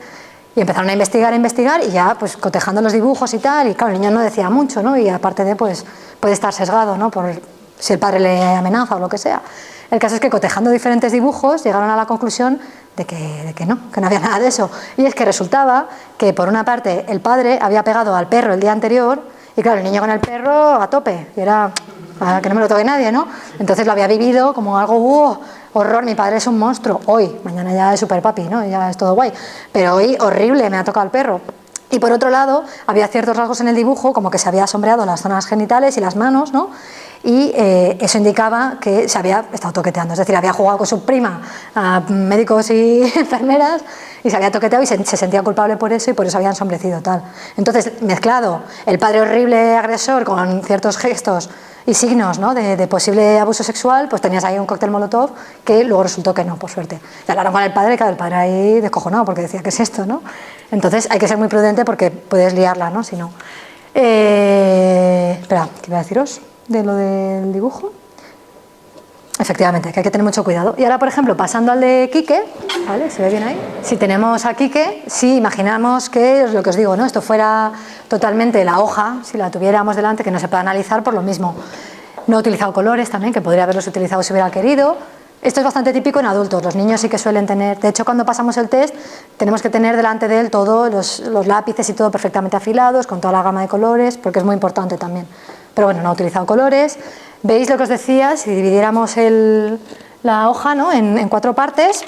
Y empezaron a investigar y ya pues cotejando los dibujos y tal, y claro, el niño no decía mucho, ¿no? Y aparte de pues puede estar sesgado, ¿no? Por si el padre le amenaza o lo que sea. El caso es que cotejando diferentes dibujos llegaron a la conclusión de que no había nada de eso. Y es que resultaba que por una parte el padre había pegado al perro el día anterior y claro, el niño con el perro a tope, y era que no me lo toque nadie, ¿no? Entonces lo había vivido como algo, horror, mi padre es un monstruo, hoy, mañana ya es super papi, ¿no? Ya es todo guay, pero hoy horrible, me ha tocado el perro. Y por otro lado, había ciertos rasgos en el dibujo, como que se había sombreado las zonas genitales y las manos, ¿no? Y eso indicaba que se había estado toqueteando, es decir, había jugado con su prima a médicos y enfermeras y se había toqueteado y se sentía culpable por eso y por eso había ensombrecido tal. Entonces, mezclado el padre horrible agresor con ciertos gestos y signos, ¿no?, de posible abuso sexual, pues tenías ahí un cóctel molotov que luego resultó que no, por suerte. Y hablaron con el padre, claro, el padre ahí descojonado porque decía, ¿qué es esto, no? Entonces hay que ser muy prudente porque puedes liarla, ¿no?, si no. Espera, ¿qué iba a deciros de lo del dibujo? Efectivamente, que hay que tener mucho cuidado. Y ahora, por ejemplo, pasando al de Quique, ¿vale? ¿Se ve bien ahí? Si tenemos a Quique, si imaginamos que, es lo que os digo, ¿no?, esto fuera totalmente la hoja, si la tuviéramos delante, que no se puede analizar por lo mismo. No he utilizado colores también, que podría haberlos utilizado si hubiera querido. Esto es bastante típico en adultos, los niños sí que suelen tener, de hecho cuando pasamos el test tenemos que tener delante de él todos los lápices y todo perfectamente afilados, con toda la gama de colores, porque es muy importante también. Pero bueno, no he utilizado colores. ¿Veis lo que os decía? Si dividiéramos la hoja, ¿no?, en 4 partes.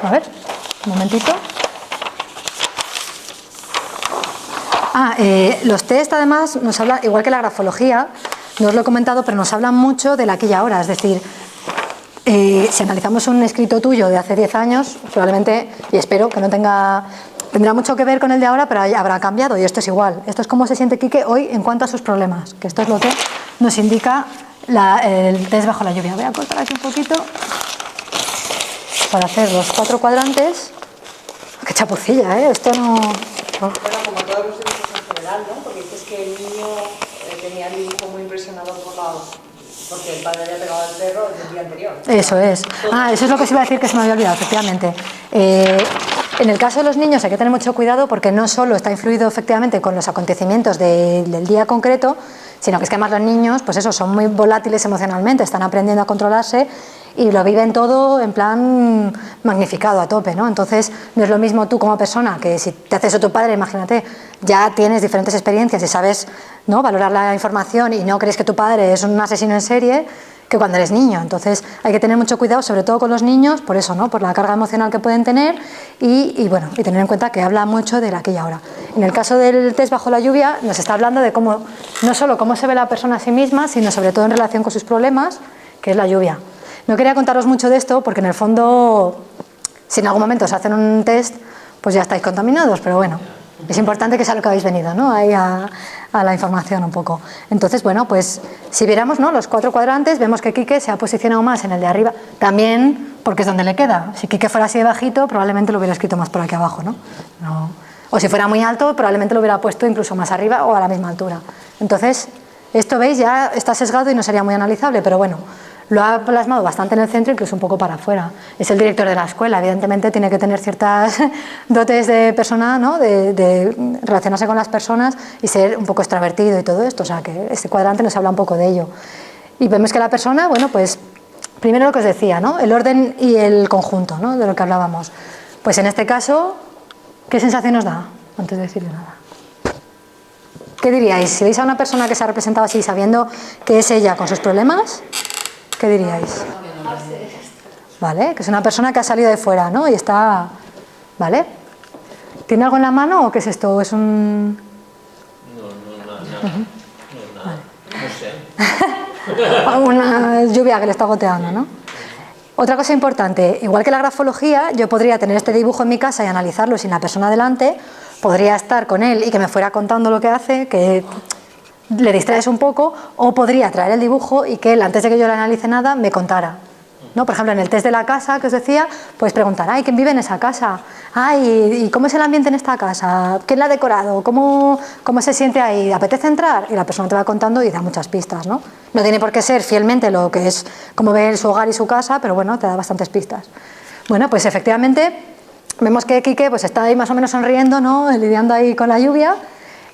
A ver, un momentito. Los test además nos hablan, igual que la grafología, no os lo he comentado, pero nos hablan mucho del aquí y ahora, es decir, si analizamos un escrito tuyo de hace 10 años, probablemente, y espero que no tendrá mucho que ver con el de ahora, pero habrá cambiado, y esto es igual. Esto es cómo se siente Quique hoy en cuanto a sus problemas, que esto es lo que nos indica el test bajo la lluvia. Voy a cortar aquí un poquito para hacer los 4 cuadrantes. ¡Qué chapucilla, eh! Esto no... Bueno, como todos los dibujos en general, ¿no? Porque dices que el niño tenía el dibujo muy impresionado porque el padre había pegado al perro el día anterior. Eso es. Eso es lo que os iba a decir, que se me había olvidado, efectivamente. En el caso de los niños hay que tener mucho cuidado porque no solo está influido efectivamente con los acontecimientos del día concreto, sino que es que además los niños, pues eso, son muy volátiles emocionalmente, están aprendiendo a controlarse y lo viven todo en plan magnificado a tope, ¿no? Entonces no es lo mismo tú como persona, que si te haces otro padre, imagínate, ya tienes diferentes experiencias y sabes, ¿no?, valorar la información y no crees que tu padre es un asesino en serie, que cuando eres niño. Entonces hay que tener mucho cuidado, sobre todo con los niños, por eso, ¿no?, por la carga emocional que pueden tener y bueno, y tener en cuenta que habla mucho de aquí y ahora. En el caso del test bajo la lluvia nos está hablando de cómo, no solo cómo se ve la persona a sí misma, sino sobre todo en relación con sus problemas, que es la lluvia. No quería contaros mucho de esto porque en el fondo, si en algún momento os hacen un test, pues ya estáis contaminados, pero bueno, es importante que sea lo que habéis venido, ¿no?, ahí a la información un poco. Entonces, bueno, pues si viéramos, ¿no?, los 4 cuadrantes, vemos que Quique se ha posicionado más en el de arriba, también porque es donde le queda. Si Quique fuera así de bajito, probablemente lo hubiera escrito más por aquí abajo, ¿no? O si fuera muy alto, probablemente lo hubiera puesto incluso más arriba o a la misma altura. Entonces, esto, ¿veis?, ya está sesgado y no sería muy analizable, pero bueno, lo ha plasmado bastante en el centro, incluso un poco para afuera. Es el director de la escuela, evidentemente tiene que tener ciertas dotes de persona, ¿no?, de relacionarse con las personas y ser un poco extravertido y todo esto, o sea que este cuadrante nos habla un poco de ello. Y vemos que la persona, bueno, pues primero lo que os decía, ¿no?, el orden y el conjunto, ¿no?, de lo que hablábamos. Pues en este caso, ¿qué sensación os da? Antes de decirle nada. ¿Qué diríais? Si veis a una persona que se ha representado así sabiendo que es ella con sus problemas, ¿qué diríais? ¿Vale? Que es una persona que ha salido de fuera, ¿no? Y está... ¿Vale? ¿Tiene algo en la mano o qué es esto? ¿Es un...? No, nada. No sé. Una lluvia que le está goteando, ¿no? Otra cosa importante, igual que la grafología, yo podría tener este dibujo en mi casa y analizarlo sin la persona delante, podría estar con él y que me fuera contando lo que hace, que le distraes un poco, o podría traer el dibujo y que él, antes de que yo le analice nada, me contara, ¿no? Por ejemplo, en el test de la casa que os decía, pues preguntar, ay, ¿quién vive en esa casa? Ay, ¿y cómo es el ambiente en esta casa? ¿Quién la ha decorado? ¿Cómo se siente ahí? ¿Apetece entrar? Y la persona te va contando y da muchas pistas, ¿no? No tiene por qué ser fielmente lo que es, como ve su hogar y su casa, pero bueno, te da bastantes pistas. Bueno, pues efectivamente, vemos que Quique pues está ahí más o menos sonriendo, ¿no?, lidiando ahí con la lluvia.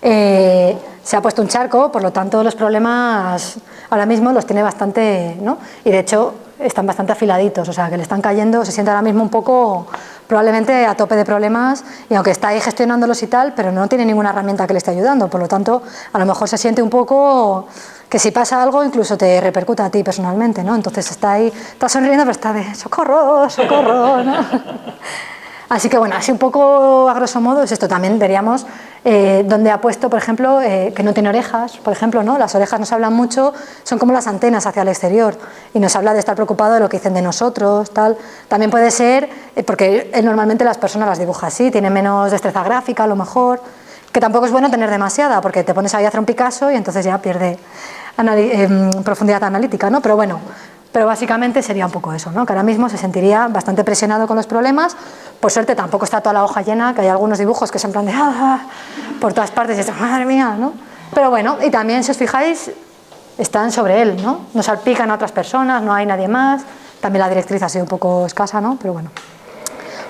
Se ha puesto un charco, por lo tanto los problemas ahora mismo los tiene bastante, ¿no?, y de hecho están bastante afiladitos, o sea que le están cayendo, se siente ahora mismo un poco probablemente a tope de problemas, y aunque está ahí gestionándolos y tal, pero no tiene ninguna herramienta que le esté ayudando, por lo tanto a lo mejor se siente un poco que si pasa algo incluso te repercuta a ti personalmente, ¿no? Entonces está ahí, está sonriendo pero está de socorro, socorro, ¿no? Así que bueno, así un poco a grosso modo es esto. También veríamos donde ha puesto, por ejemplo, que no tiene orejas, por ejemplo, ¿no? Las orejas nos hablan mucho, son como las antenas hacia el exterior y nos habla de estar preocupado de lo que dicen de nosotros, tal. También puede ser, porque normalmente las personas las dibuja así, tiene menos destreza gráfica a lo mejor, que tampoco es bueno tener demasiada, porque te pones ahí a hacer un Picasso y entonces ya pierde. profundidad analítica, ¿no? Pero bueno, pero básicamente sería un poco eso, ¿no? Que ahora mismo se sentiría bastante presionado con los problemas. Por suerte tampoco está toda la hoja llena, que hay algunos dibujos que se en plan de por todas partes y esto, madre mía, ¿no? Pero bueno, y también si os fijáis, están sobre él, ¿no? No salpican a otras personas, no hay nadie más. También la directriz ha sido un poco escasa, ¿no? Pero bueno,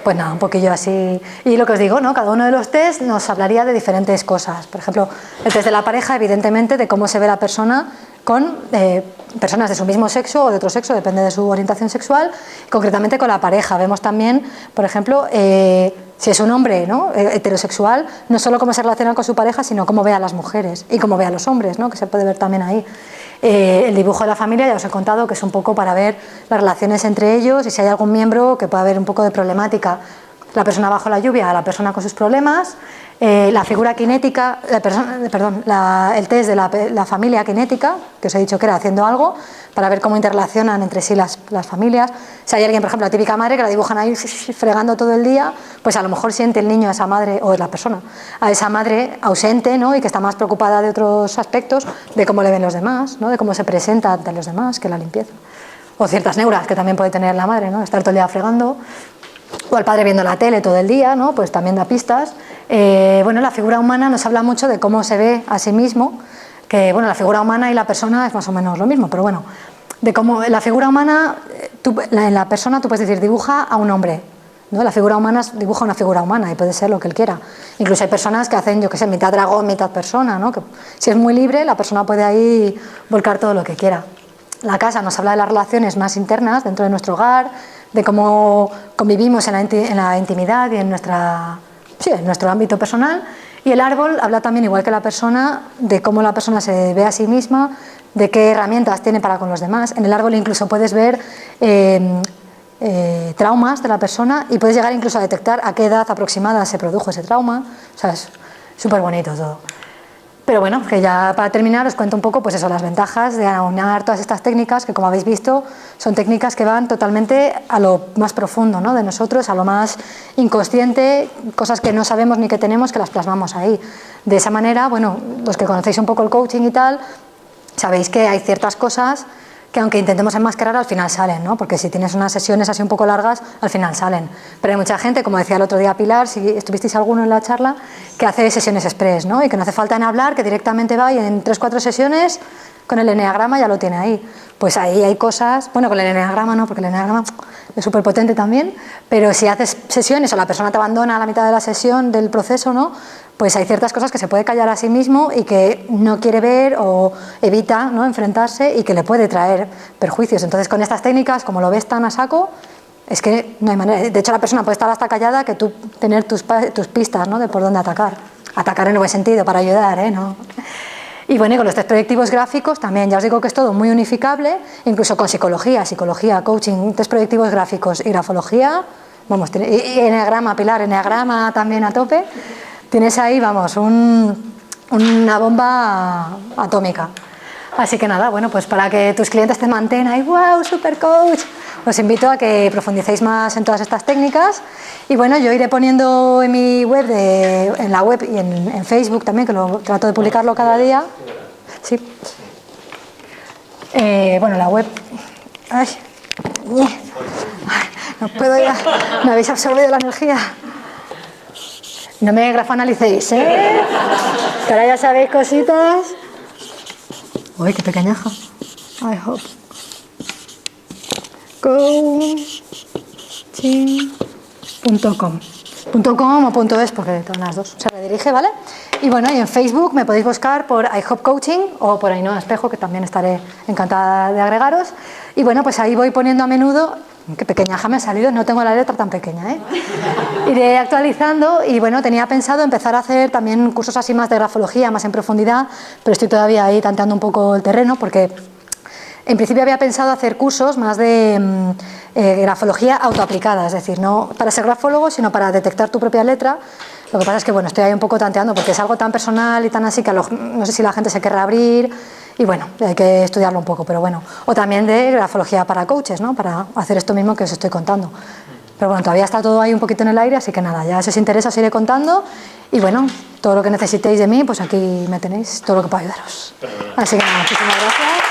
pues nada, un poquillo así. Y lo que os digo, ¿no? Cada uno de los test nos hablaría de diferentes cosas. Por ejemplo, el test de la pareja, evidentemente, de cómo se ve la persona con personas de su mismo sexo o de otro sexo, depende de su orientación sexual, concretamente con la pareja. Vemos también, por ejemplo, si es un hombre, ¿no? Heterosexual, no solo cómo se relaciona con su pareja, sino cómo ve a las mujeres y cómo ve a los hombres, ¿no? Que se puede ver también ahí. El dibujo de la familia, ya os he contado que es un poco para ver las relaciones entre ellos y si hay algún miembro que pueda haber un poco de problemática. La persona bajo la lluvia, la persona con sus problemas, la figura cinética, el test de la familia cinética, que os he dicho que era haciendo algo, para ver cómo interrelacionan entre sí las familias. Si hay alguien, por ejemplo, la típica madre que la dibujan ahí fregando todo el día, pues a lo mejor siente el niño a esa madre, o la persona, a esa madre ausente, ¿no? Y que está más preocupada de otros aspectos, de cómo le ven los demás, ¿no? De cómo se presenta ante los demás, que la limpieza. O ciertas neuras que también puede tener la madre, ¿no? Estar todo el día fregando. O el padre viendo la tele todo el día, ¿no? Pues también da pistas. Bueno, la figura humana nos habla mucho de cómo se ve a sí mismo, que bueno, la figura humana y la persona es más o menos lo mismo, pero bueno, de cómo la figura humana, en la persona tú puedes decir dibuja a un hombre, ¿no? La figura humana dibuja una figura humana y puede ser lo que él quiera. Incluso hay personas que hacen, yo qué sé, mitad dragón, mitad persona, ¿no? Que si es muy libre, la persona puede ahí volcar todo lo que quiera. La casa nos habla de las relaciones más internas dentro de nuestro hogar, de cómo convivimos en la intimidad y en nuestro ámbito personal. Y el árbol habla también, igual que la persona, de cómo la persona se ve a sí misma, de qué herramientas tiene para con los demás. En el árbol incluso puedes ver traumas de la persona y puedes llegar incluso a detectar a qué edad aproximada se produjo ese trauma. O sea, es súper bonito todo. Pero bueno, que ya para terminar os cuento un poco pues eso, las ventajas de aunar todas estas técnicas que, como habéis visto, son técnicas que van totalmente a lo más profundo, ¿no? De nosotros, a lo más inconsciente, cosas que no sabemos ni que tenemos, que las plasmamos ahí. De esa manera, bueno, los que conocéis un poco el coaching y tal, sabéis que hay ciertas cosas que aunque intentemos enmascarar, al final salen, ¿no? Porque si tienes unas sesiones así un poco largas, al final salen. Pero hay mucha gente, como decía el otro día Pilar, si estuvisteis alguno en la charla, que hace sesiones express, ¿no? Y que no hace falta en hablar, que directamente va y en 3-4 sesiones con el eneagrama ya lo tiene ahí. Pues ahí hay cosas, bueno, con el eneagrama no, porque el eneagrama es súper potente también, pero si haces sesiones o la persona te abandona a la mitad de la sesión, del proceso, ¿no? Pues hay ciertas cosas que se puede callar a sí mismo y que no quiere ver o evita, ¿no? Enfrentarse y que le puede traer perjuicios. Entonces, con estas técnicas, como lo ves tan a saco, es que no hay manera. De hecho, la persona puede estar hasta callada que tú tener tus pistas, ¿no? De por dónde atacar. Atacar en el buen sentido, para ayudar, ¿eh? ¿No? Y bueno, y con los test proyectivos gráficos también, ya os digo que es todo muy unificable, incluso con psicología, coaching, test proyectivos gráficos y grafología, vamos, y eneagrama, Pilar, eneagrama también a tope. Tienes ahí, vamos, una bomba atómica. Así que nada, bueno, pues para que tus clientes te mantengan ahí, wow, super coach, os invito a que profundicéis más en todas estas técnicas. Y bueno, yo iré poniendo en mi web, en la web y en Facebook también, que lo trato de publicarlo cada día. Sí. Bueno, la web... Ay, no puedo ya, me habéis absorbido la energía. No me grafanalicéis, ¿eh? Que ahora ya sabéis cositas. Uy, qué pequeñaja. I hope. Coaching.com. .com o .es, porque todas las dos se redirige, ¿vale? Y bueno, y en Facebook me podéis buscar por I Hope Coaching o por Ainhoa Espejo, que también estaré encantada de agregaros. Y bueno, pues ahí voy poniendo a menudo. Qué pequeñaja me ha salido, no tengo la letra tan pequeña, ¿eh? Iré actualizando y bueno, tenía pensado empezar a hacer también cursos así más de grafología, más en profundidad, pero estoy todavía ahí tanteando un poco el terreno porque en principio había pensado hacer cursos más de grafología autoaplicada, es decir, no para ser grafólogo, sino para detectar tu propia letra. Lo que pasa es que bueno, estoy ahí un poco tanteando porque es algo tan personal y tan así que no sé si la gente se querrá abrir. Y bueno, hay que estudiarlo un poco, pero bueno. O también de grafología para coaches, ¿no? Para hacer esto mismo que os estoy contando. Pero bueno, todavía está todo ahí un poquito en el aire, así que nada, ya si os interesa os iré contando. Y bueno, todo lo que necesitéis de mí, pues aquí me tenéis, todo lo que pueda ayudaros. Así que nada, muchísimas gracias.